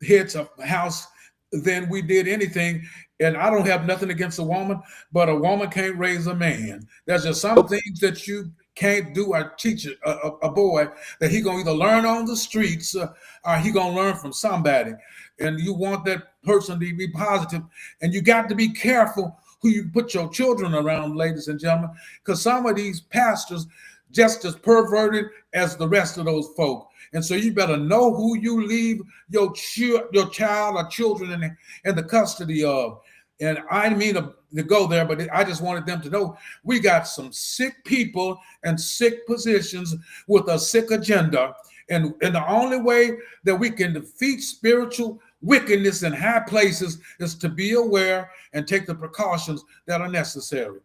heads of house than we did anything. And I don't have nothing against a woman, but a woman can't raise a man. There's just some things that you can't do or teach a boy that he gonna either learn on the streets or he gonna learn from somebody. And you want that person to be positive, and you got to be careful who you put your children around, ladies and gentlemen, because some of these pastors just as perverted as the rest of those folk. And so you better know who you leave your child or children in the custody of. And I didn't mean to go there, but I just wanted them to know we got some sick people and sick positions with a sick agenda. And the only way that we can defeat spiritual wickedness in high places is to be aware and take the precautions that are necessary.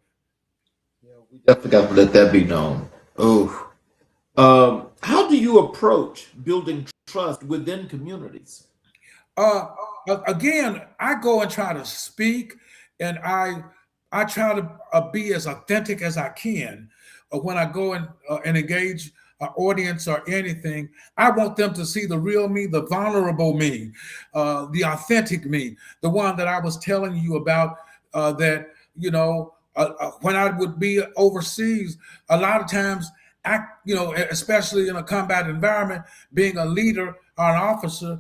Yeah, we definitely got to let that be known. How do you approach building trust within communities?
Again, I go and try to speak, and I try to be as authentic as I can. When I go and engage an audience or anything, I want them to see the real me, the vulnerable me, the authentic me, the one that I was telling you about. When I would be overseas, a lot of times, especially in a combat environment, being a leader or an officer,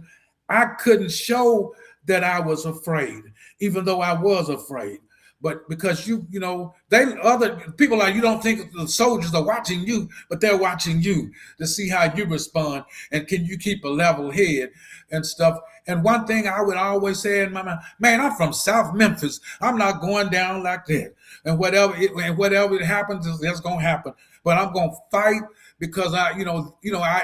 I couldn't show that I was afraid, even though I was afraid. But because other people you don't think the soldiers are watching you, but they're watching you to see how you respond and can you keep a level head and stuff. And one thing I would always say in my mind, man, I'm from South Memphis. I'm not going down like that. And whatever it happens, that's going to happen. But I'm going to fight because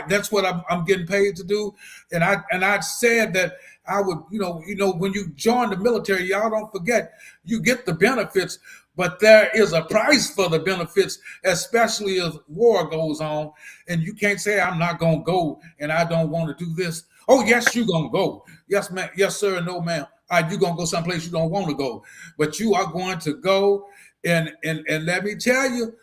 that's what I'm getting paid to do. And I said that I would, when you join the military, y'all don't forget, you get the benefits, but there is a price for the benefits, especially as war goes on. And you can't say, I'm not going to go and I don't want to do this. Oh, yes, you're going to go. Yes, ma'am. Yes, sir. No, ma'am. You're going to go someplace you don't want to go. But you are going to go. And let me tell you,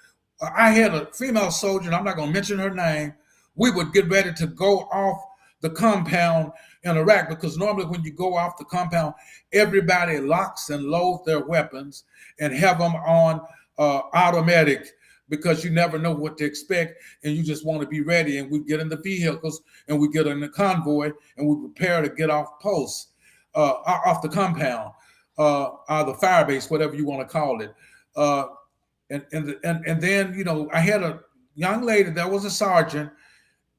I had a female soldier, and I'm not going to mention her name. We would get ready to go off the compound in Iraq, because normally when you go off the compound, everybody locks and loads their weapons and have them on automatic, because you never know what to expect and you just want to be ready. And we get in the vehicles and we get in the convoy and we prepare to get off posts, off the compound, or the fire base, whatever you want to call it. And then, I had a young lady that was a sergeant,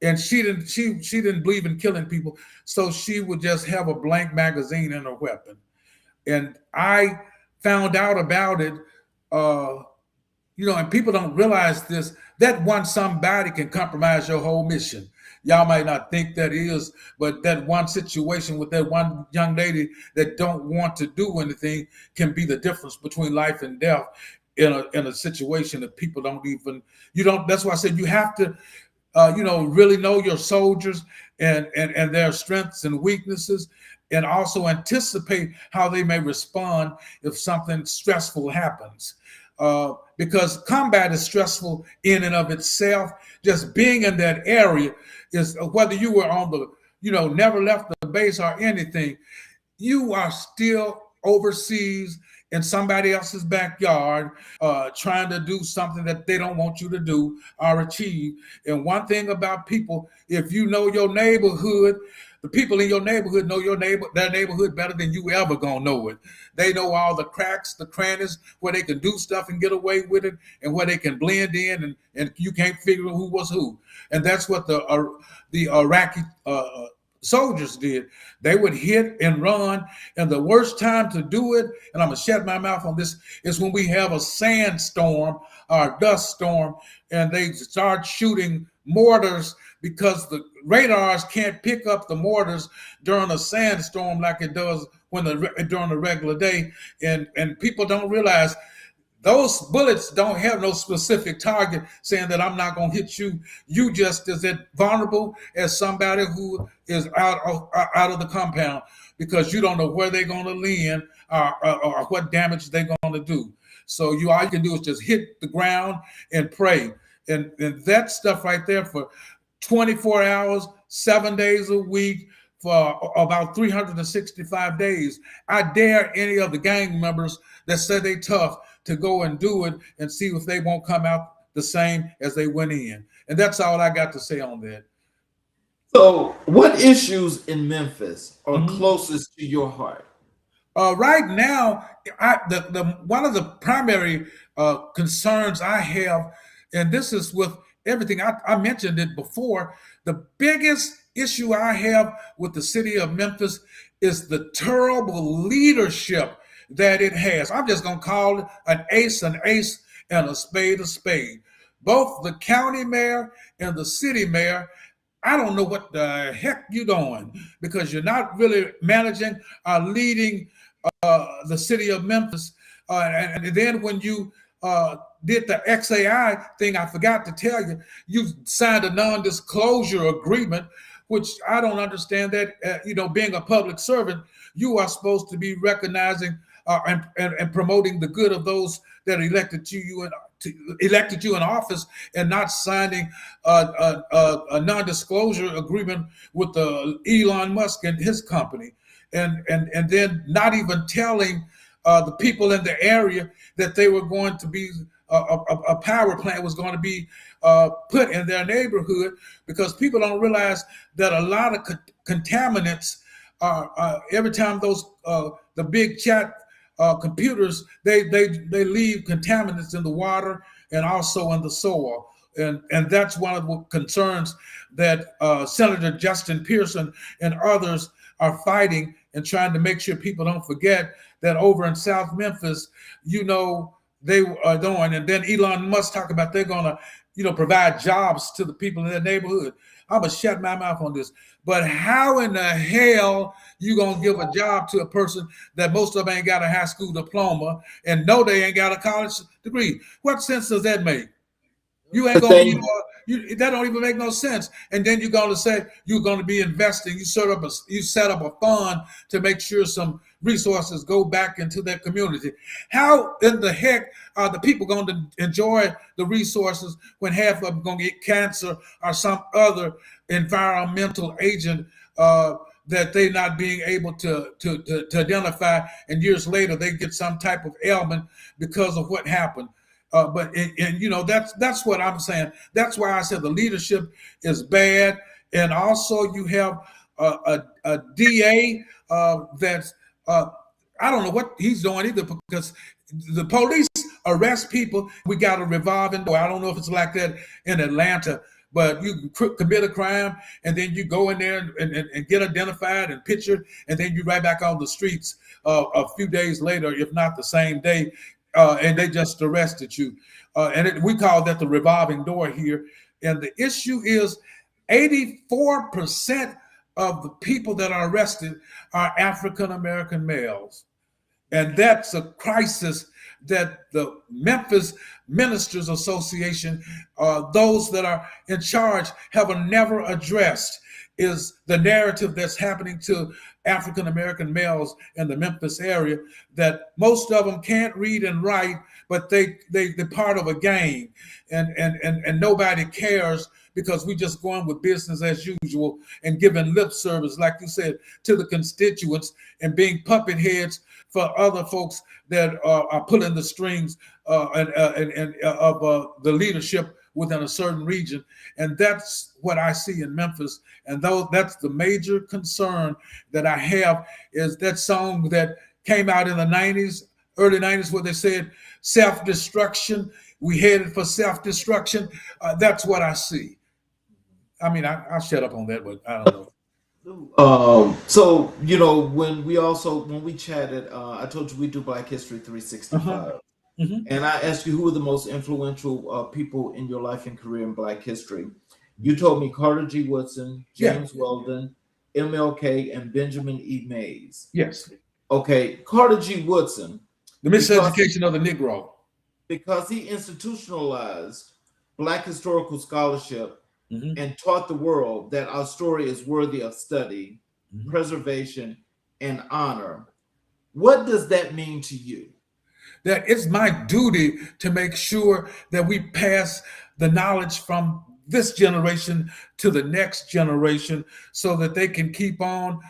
and she didn't believe in killing people, so she would just have a blank magazine in her weapon. And I found out about it, and people don't realize this, that one somebody can compromise your whole mission. Y'all might not think that is, but that one situation with that one young lady that don't want to do anything can be the difference between life and death in a situation that people that's why I said you have to really know your soldiers and their strengths and weaknesses, and also anticipate how they may respond if something stressful happens. Because combat is stressful in and of itself. Just being in that area is, whether you were on the, never left the base or anything, you are still overseas in somebody else's backyard, trying to do something that they don't want you to do or achieve. And one thing about people, if you know your neighborhood, the people in your neighborhood know their neighborhood better than you ever gonna know it. They know all the cracks, the crannies, where they can do stuff and get away with it, and where they can blend in, and you can't figure out who was who. And that's what the Iraqi soldiers did. They would hit and run, and the worst time to do it, and I'm gonna shut my mouth on this, is when we have a sandstorm or a dust storm, and they start shooting mortars, because the radars can't pick up the mortars during a sandstorm like it does during a regular day. And people don't realize those bullets don't have no specific target saying that I'm not going to hit you. You just as vulnerable as somebody who is out of the compound, because you don't know where they're going to land or what damage they're going to do. So all you can do is just hit the ground and pray. And that stuff right there for 24 hours, 7 days a week, for about 365 days. I dare any of the gang members that say they tough to go and do it and see if they won't come out the same as they went in. And that's all I got to say on that.
So what issues in Memphis are closest to your heart?
Right now, one of the primary concerns I have, and this is with everything, I mentioned it before, the biggest issue I have with the city of Memphis is the terrible leadership that it has. I'm just going to call it an ace, and a spade. Both the county mayor and the city mayor, I don't know what the heck you're doing, because you're not really managing or leading the city of Memphis. And then when you did the XAI thing, I forgot to tell you, you signed a non-disclosure agreement, which I don't understand that, being a public servant, you are supposed to be recognizing and promoting the good of those that elected you in office, and not signing a non-disclosure agreement with Elon Musk and his company, and then not even telling the people in the area that they were going to be a power plant was going to be put in their neighborhood, because people don't realize that a lot of contaminants every time those the big chat computers, they leave contaminants in the water and also in the soil. And that's one of the concerns that Senator Justin Pearson and others are fighting, and trying to make sure people don't forget that over in South Memphis, they are doing. And then Elon Musk talk about they're going to provide jobs to the people in their neighborhood. I'm gonna shut my mouth on this. But how in the hell you gonna give a job to a person that most of them ain't got a high school diploma and know they ain't got a college degree? What sense does that make? You ain't gonna be that don't even make no sense. And then you're gonna say you're gonna be investing. You set up a fund to make sure some resources go back into their community. How in the heck are the people going to enjoy the resources when half of them gonna get cancer or some other environmental agent that they're not being able to identify, and years later they get some type of ailment because of what happened? But that's what I'm saying. That's why I said the leadership is bad, and also you have a DA that's I don't know what he's doing either, because the police arrest people. We got a revolving door. I don't know if it's like that in Atlanta, but you can commit a crime and then you go in there and get identified and pictured, and then you right back on the streets a few days later, if not the same day. And they just arrested you. We call that the revolving door here. And the issue is 84% of the people that are arrested are African-American males. And that's a crisis that the Memphis Ministers Association, those that are in charge, have never addressed, is the narrative that's happening to African-American males in the Memphis area, that most of them can't read and write, but they're part of a gang, and nobody cares, because we just going with business as usual and giving lip service, like you said, to the constituents, and being puppet heads for other folks that are pulling the strings of the leadership within a certain region. And that's what I see in Memphis. And though that's the major concern that I have, is that song that came out in the 90s, early 90s, where they said self-destruction, we headed for self-destruction. That's what I see. I mean, I'll shut up on that, but I don't know.
So when we chatted, I told you we do Black History 365. Mm-hmm. And I asked you who were the most influential people in your life and career in Black history. You told me Carter G. Woodson, James Weldon, MLK, and Benjamin E. Mays.
Yes.
Okay, Carter G. Woodson.
The miseducation of the Negro.
Because he institutionalized Black historical scholarship, mm-hmm. and taught the world that our story is worthy of study, mm-hmm. preservation, and honor. What does that mean to you?
That it's my duty to make sure that we pass the knowledge from this generation to the next generation, so that they can keep on,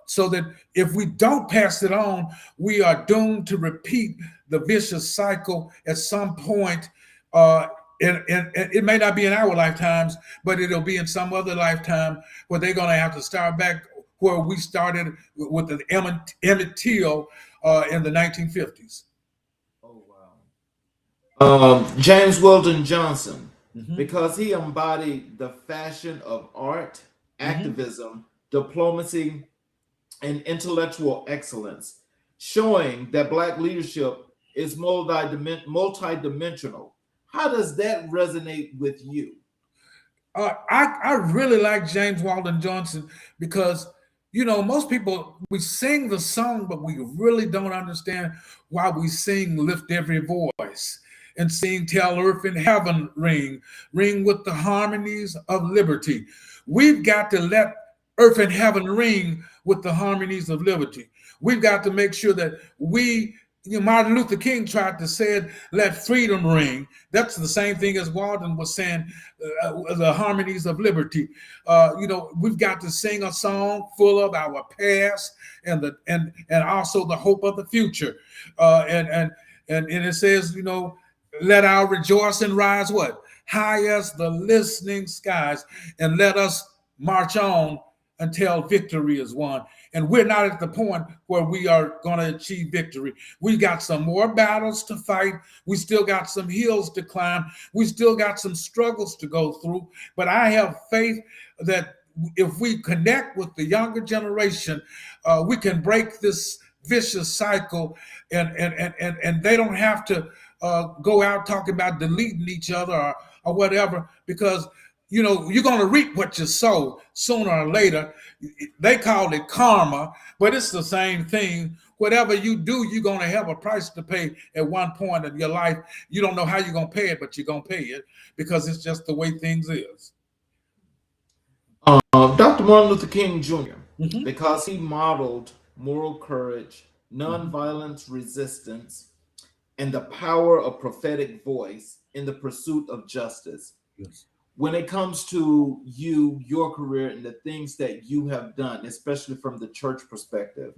so that if we don't pass it on, we are doomed to repeat the vicious cycle at some point. It may not be in our lifetimes, but it'll be in some other lifetime, where they're going to have to start back where we started with the Emmett Till in the 1950s.
Oh, wow. James Weldon Johnson, mm-hmm. because he embodied the fashion of art, activism, mm-hmm. diplomacy, and intellectual excellence, showing that Black leadership is multidimensional. How does that resonate with you?
I really like James Weldon Johnson, because most people, we sing the song, but we really don't understand why we sing Lift Every Voice and sing Tell Earth and Heaven Ring with the harmonies of liberty. We've got to let earth and heaven ring with the harmonies of liberty. We've got to make sure that Martin Luther King tried to say, let freedom ring. That's the same thing as Walden was saying, the harmonies of liberty. We've got to sing a song full of our past and also the hope of the future. And it says, let our rejoicing rise what? High as the listening skies, and let us march on until victory is won. And we're not at the point where we are going to achieve victory. We got some more battles to fight. We still got some hills to climb. We still got some struggles to go through. But I have faith that if we connect with the younger generation, we can break this vicious cycle, and they don't have to go out talking about deleting each other or whatever, because you're going to reap what you sow sooner or later. They call it karma, but it's the same thing. Whatever you do, you're going to have a price to pay at one point in your life. You don't know how you're going to pay it, but you're going to pay it because it's just the way things is.
Dr. Martin Luther King Jr.,
Mhm.
because he modeled moral courage, nonviolence resistance, and the power of prophetic voice in the pursuit of justice.
Yes.
When it comes to your career, and the things that you have done, especially from the church perspective,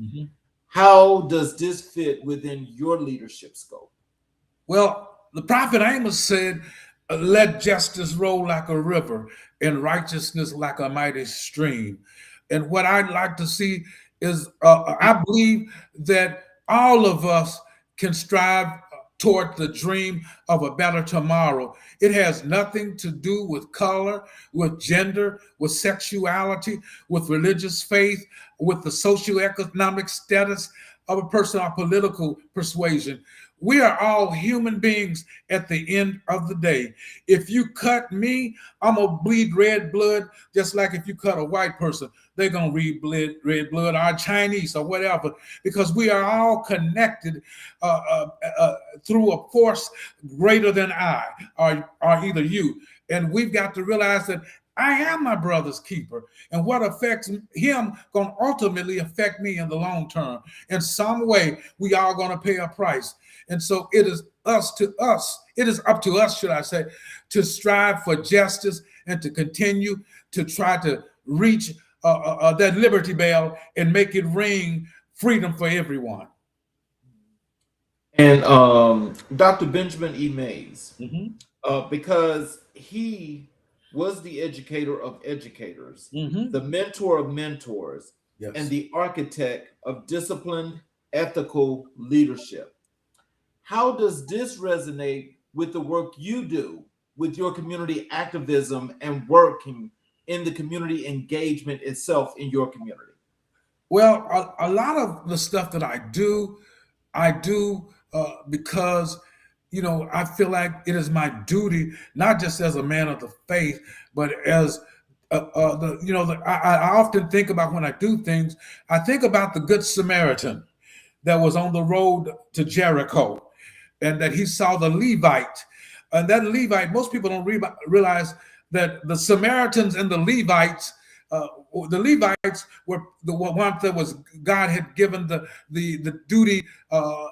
how does this fit within your leadership scope?
Well, the prophet Amos said, let justice roll like a river and righteousness like a mighty stream. And what I'd like to see is, I believe that all of us can strive toward the dream of a better tomorrow. It has nothing to do with color, with gender, with sexuality, with religious faith, with the socioeconomic status of a person or political persuasion. We are all human beings at the end of the day. If you cut me, I'm going to bleed red blood, just like if you cut a white person, they're going to bleed red blood, or Chinese or whatever, because we are all connected through a force greater than I, or either you. And we've got to realize that I am my brother's keeper, and what affects him going to ultimately affect me in the long term. In some way, we are going to pay a price. And so it is up to us, should I say, to strive for justice and to continue to try to reach that liberty bell and make it ring freedom for everyone.
And Dr. Benjamin E. Mays, because he was the educator of educators, the mentor of mentors, and the architect of disciplined, ethical leadership. How does this resonate with the work you do with your community activism and working in the community engagement itself in your community?
Well, a lot of the stuff that I do because I feel like it is my duty, not just as a man of the faith, but as I often think about when I do things. I think about the Good Samaritan that was on the road to Jericho, and that he saw the Levite. And that Levite, most people don't realize that the Samaritans and the Levites were the ones that was God had given the duty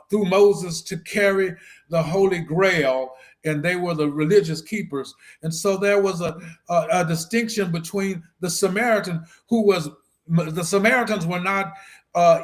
through Moses to carry the Holy Grail, and they were the religious keepers. And so there was a distinction between the Samaritans were not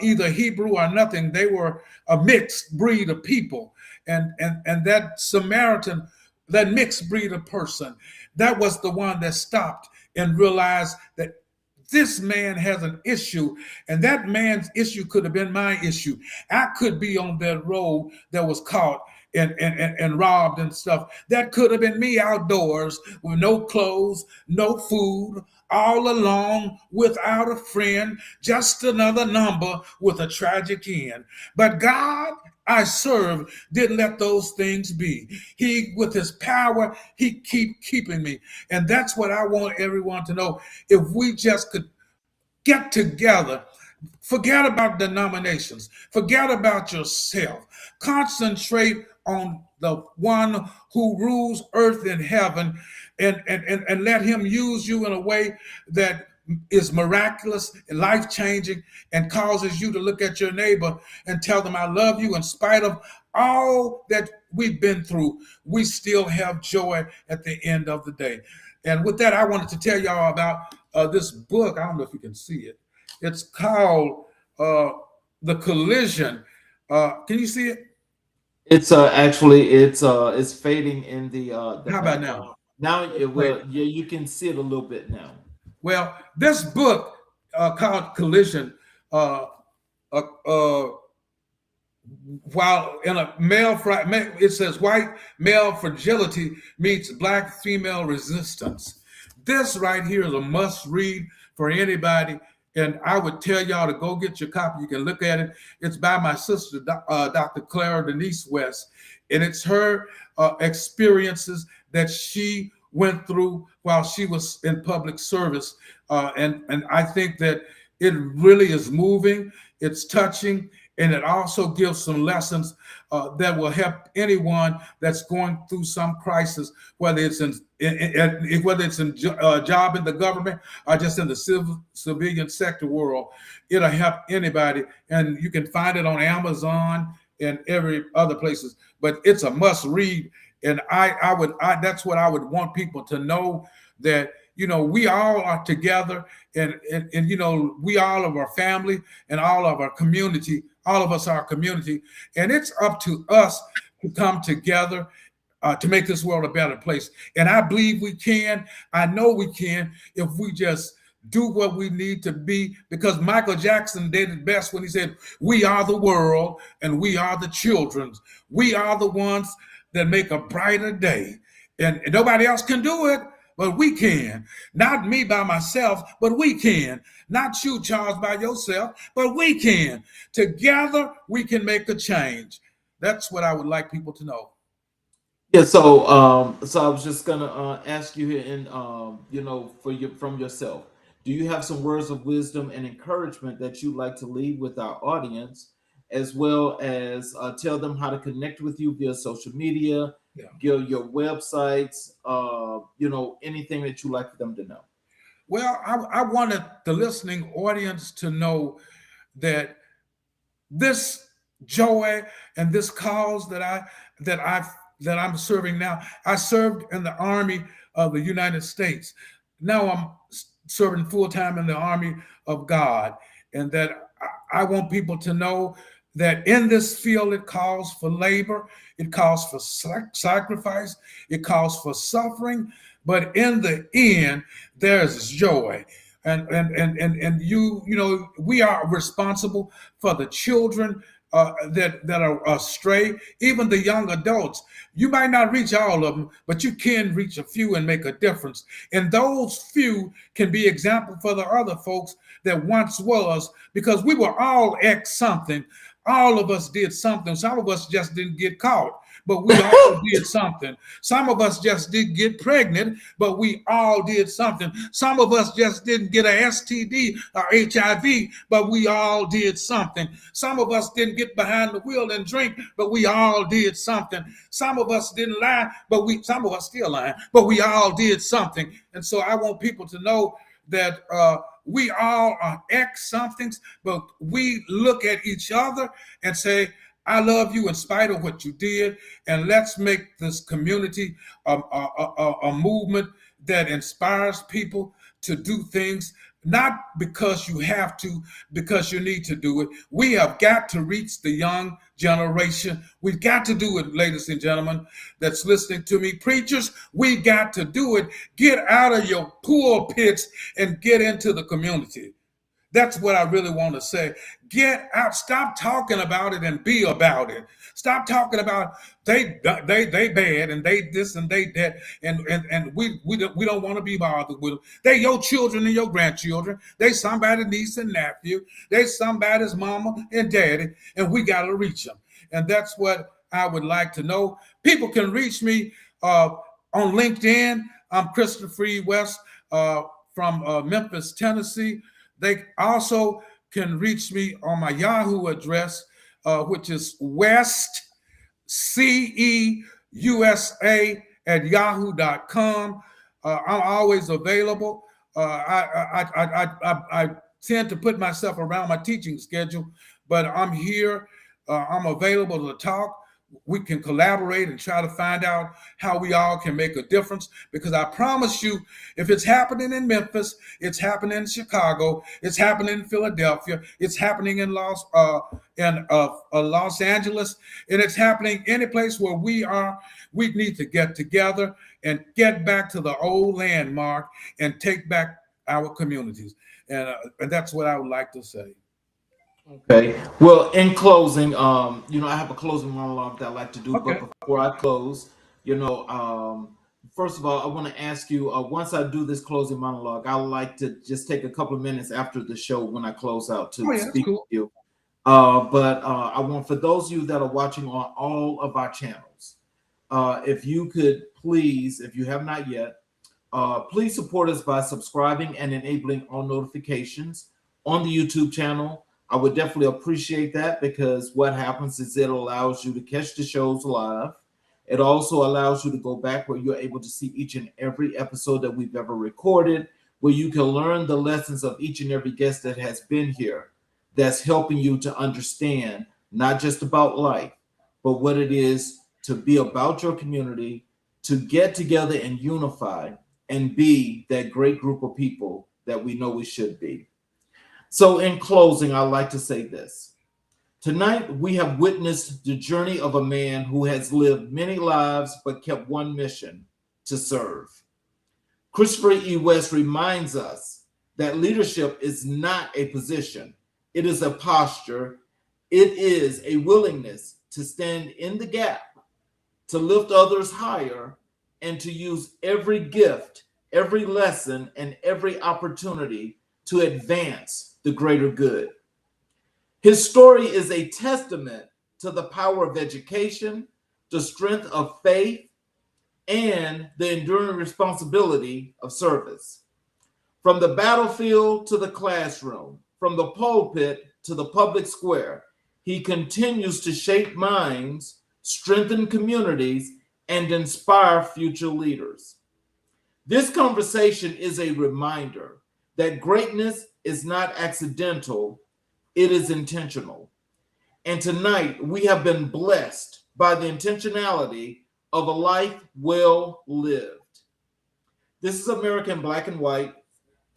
either Hebrew or nothing. They were a mixed breed of people. And that Samaritan, that mixed breed of person, that was the one that stopped and realized that this man has an issue, and that man's issue could have been my issue. I could be on that road that was caught and robbed and stuff. That could have been me outdoors with no clothes, no food, all alone without a friend, just another number with a tragic end. But God I serve didn't let those things be. He, with his power, he keeping me. And that's what I want everyone to know. If we just could get together, forget about denominations, forget about yourself, concentrate on the one who rules earth and heaven, and let him use you in a way that is miraculous and life-changing, and causes you to look at your neighbor and tell them, I love you. In spite of all that we've been through, we still have joy at the end of the day. And with that, I wanted to tell y'all about this book. I don't know if you can see it. It's called The Collision. Can you see it?
It's actually it's fading in the
How about now?
Now it will. Yeah, you can see it a little bit now.
Well, this book called Collision, while in a it says white male fragility meets black female resistance. This right here is a must read for anybody. And I would tell y'all to go get your copy. You can look at it. It's by my sister, Dr. Clara Denise West. And it's her experiences that she went through while she was in public service. And I think that it really is moving, it's touching, and it also gives some lessons that will help anyone that's going through some crisis, whether it's whether it's in job in the government or just in the civilian sector world. It'll help anybody, and you can find it on Amazon and every other places. But it's a must read, and that's what I would want people to know, that we all are together, and we all of our family and all of our community, all of us are community, and it's up to us to come together to make this world a better place. And I believe we can. I know we can if we just do what we need to be, because Michael Jackson did it best when he said, "We are the world and we are the children. We are the ones that make a brighter day." And nobody else can do it, but we can. Not me by myself, but we can. Not you, Charles, by yourself, but we can. Together, we can make a change. That's what I would like people to know.
Yeah, so I was just gonna ask you here, and from yourself, do you have some words of wisdom and encouragement that you'd like to leave with our audience, as well as tell them how to connect with you via social media, your websites, anything that you'd like for them to know?
Well, I wanted the listening audience to know that this joy and this cause that I'm serving now. I served in the Army of the United States. Now I'm serving full-time in the Army of God, and that I want people to know that in this field it calls for labor, it calls for sacrifice, it calls for suffering, but in the end there's joy. And we are responsible for the children that are astray, even the young adults. You might not reach all of them, but you can reach a few and make a difference. And those few can be example for the other folks that once was, because we were all ex something. All of us did something. Some of us just didn't get caught, but we all did something. Some of us just didn't get pregnant, but we all did something. Some of us just didn't get a STD or HIV, but we all did something. Some of us didn't get behind the wheel and drink, but we all did something. Some of us didn't lie, some of us still lying, but we all did something. And so I want people to know that we all are ex somethings, but we look at each other and say, "I love you in spite of what you did," and let's make this community a movement that inspires people to do things, not because you have to, because you need to do it. We have got to reach the young generation. We've got to do it, ladies and gentlemen that's listening to me. Preachers, we got to do it. Get out of your pulpits and get into the community. That's what I really want to say. Get out. Stop talking about it and be about it. Stop talking about they bad and they this and they that, and we don't want to be bothered with them. They your children and your grandchildren. They somebody's niece and nephew. They somebody's mama and daddy, and we got to reach them. And that's what I would like to know. People can reach me on LinkedIn. I'm Christopher West from Memphis, Tennessee. They also can reach me on my Yahoo address, which is westceusa@yahoo.com. I'm always available. I tend to put myself around my teaching schedule, but I'm here. I'm available to talk. We can collaborate and try to find out how we all can make a difference, because I promise you, if it's happening in Memphis, it's happening in Chicago, it's happening in Philadelphia, it's happening in Los Angeles, and it's happening any place where we are. We need to get together and get back to the old landmark and take back our communities. And that's what I would like to say.
Okay. Well, in closing, I have a closing monologue that I like to do.
Okay.
But before I close, first of all, I want to ask you, once I do this closing monologue, I like to just take a couple of minutes after the show when I close out to speak with you. But I want, for those of you that are watching on all of our channels, If you could please, if you have not yet, please support us by subscribing and enabling all notifications on the YouTube channel. I would definitely appreciate that, because what happens is it allows you to catch the shows live. It also allows you to go back where you're able to see each and every episode that we've ever recorded, where you can learn the lessons of each and every guest that has been here, that's helping you to understand not just about life, but what it is to be about your community, to get together and unify and be that great group of people that we know we should be. So in closing, I'd like to say this. Tonight, we have witnessed the journey of a man who has lived many lives but kept one mission: to serve. Christopher E. West reminds us that leadership is not a position. It is a posture. It is a willingness to stand in the gap, to lift others higher, and to use every gift, every lesson, and every opportunity to advance the greater good. His story is a testament to the power of education, the strength of faith, and the enduring responsibility of service. From the battlefield to the classroom, from the pulpit to the public square, he continues to shape minds, strengthen communities, and inspire future leaders. This conversation is a reminder that greatness is not accidental, it is intentional. And tonight, we have been blessed by the intentionality of a life well lived. This is American Black and White,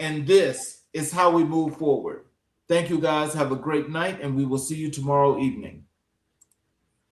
and this is how we move forward. Thank you, guys. Have a great night, and we will see you tomorrow evening.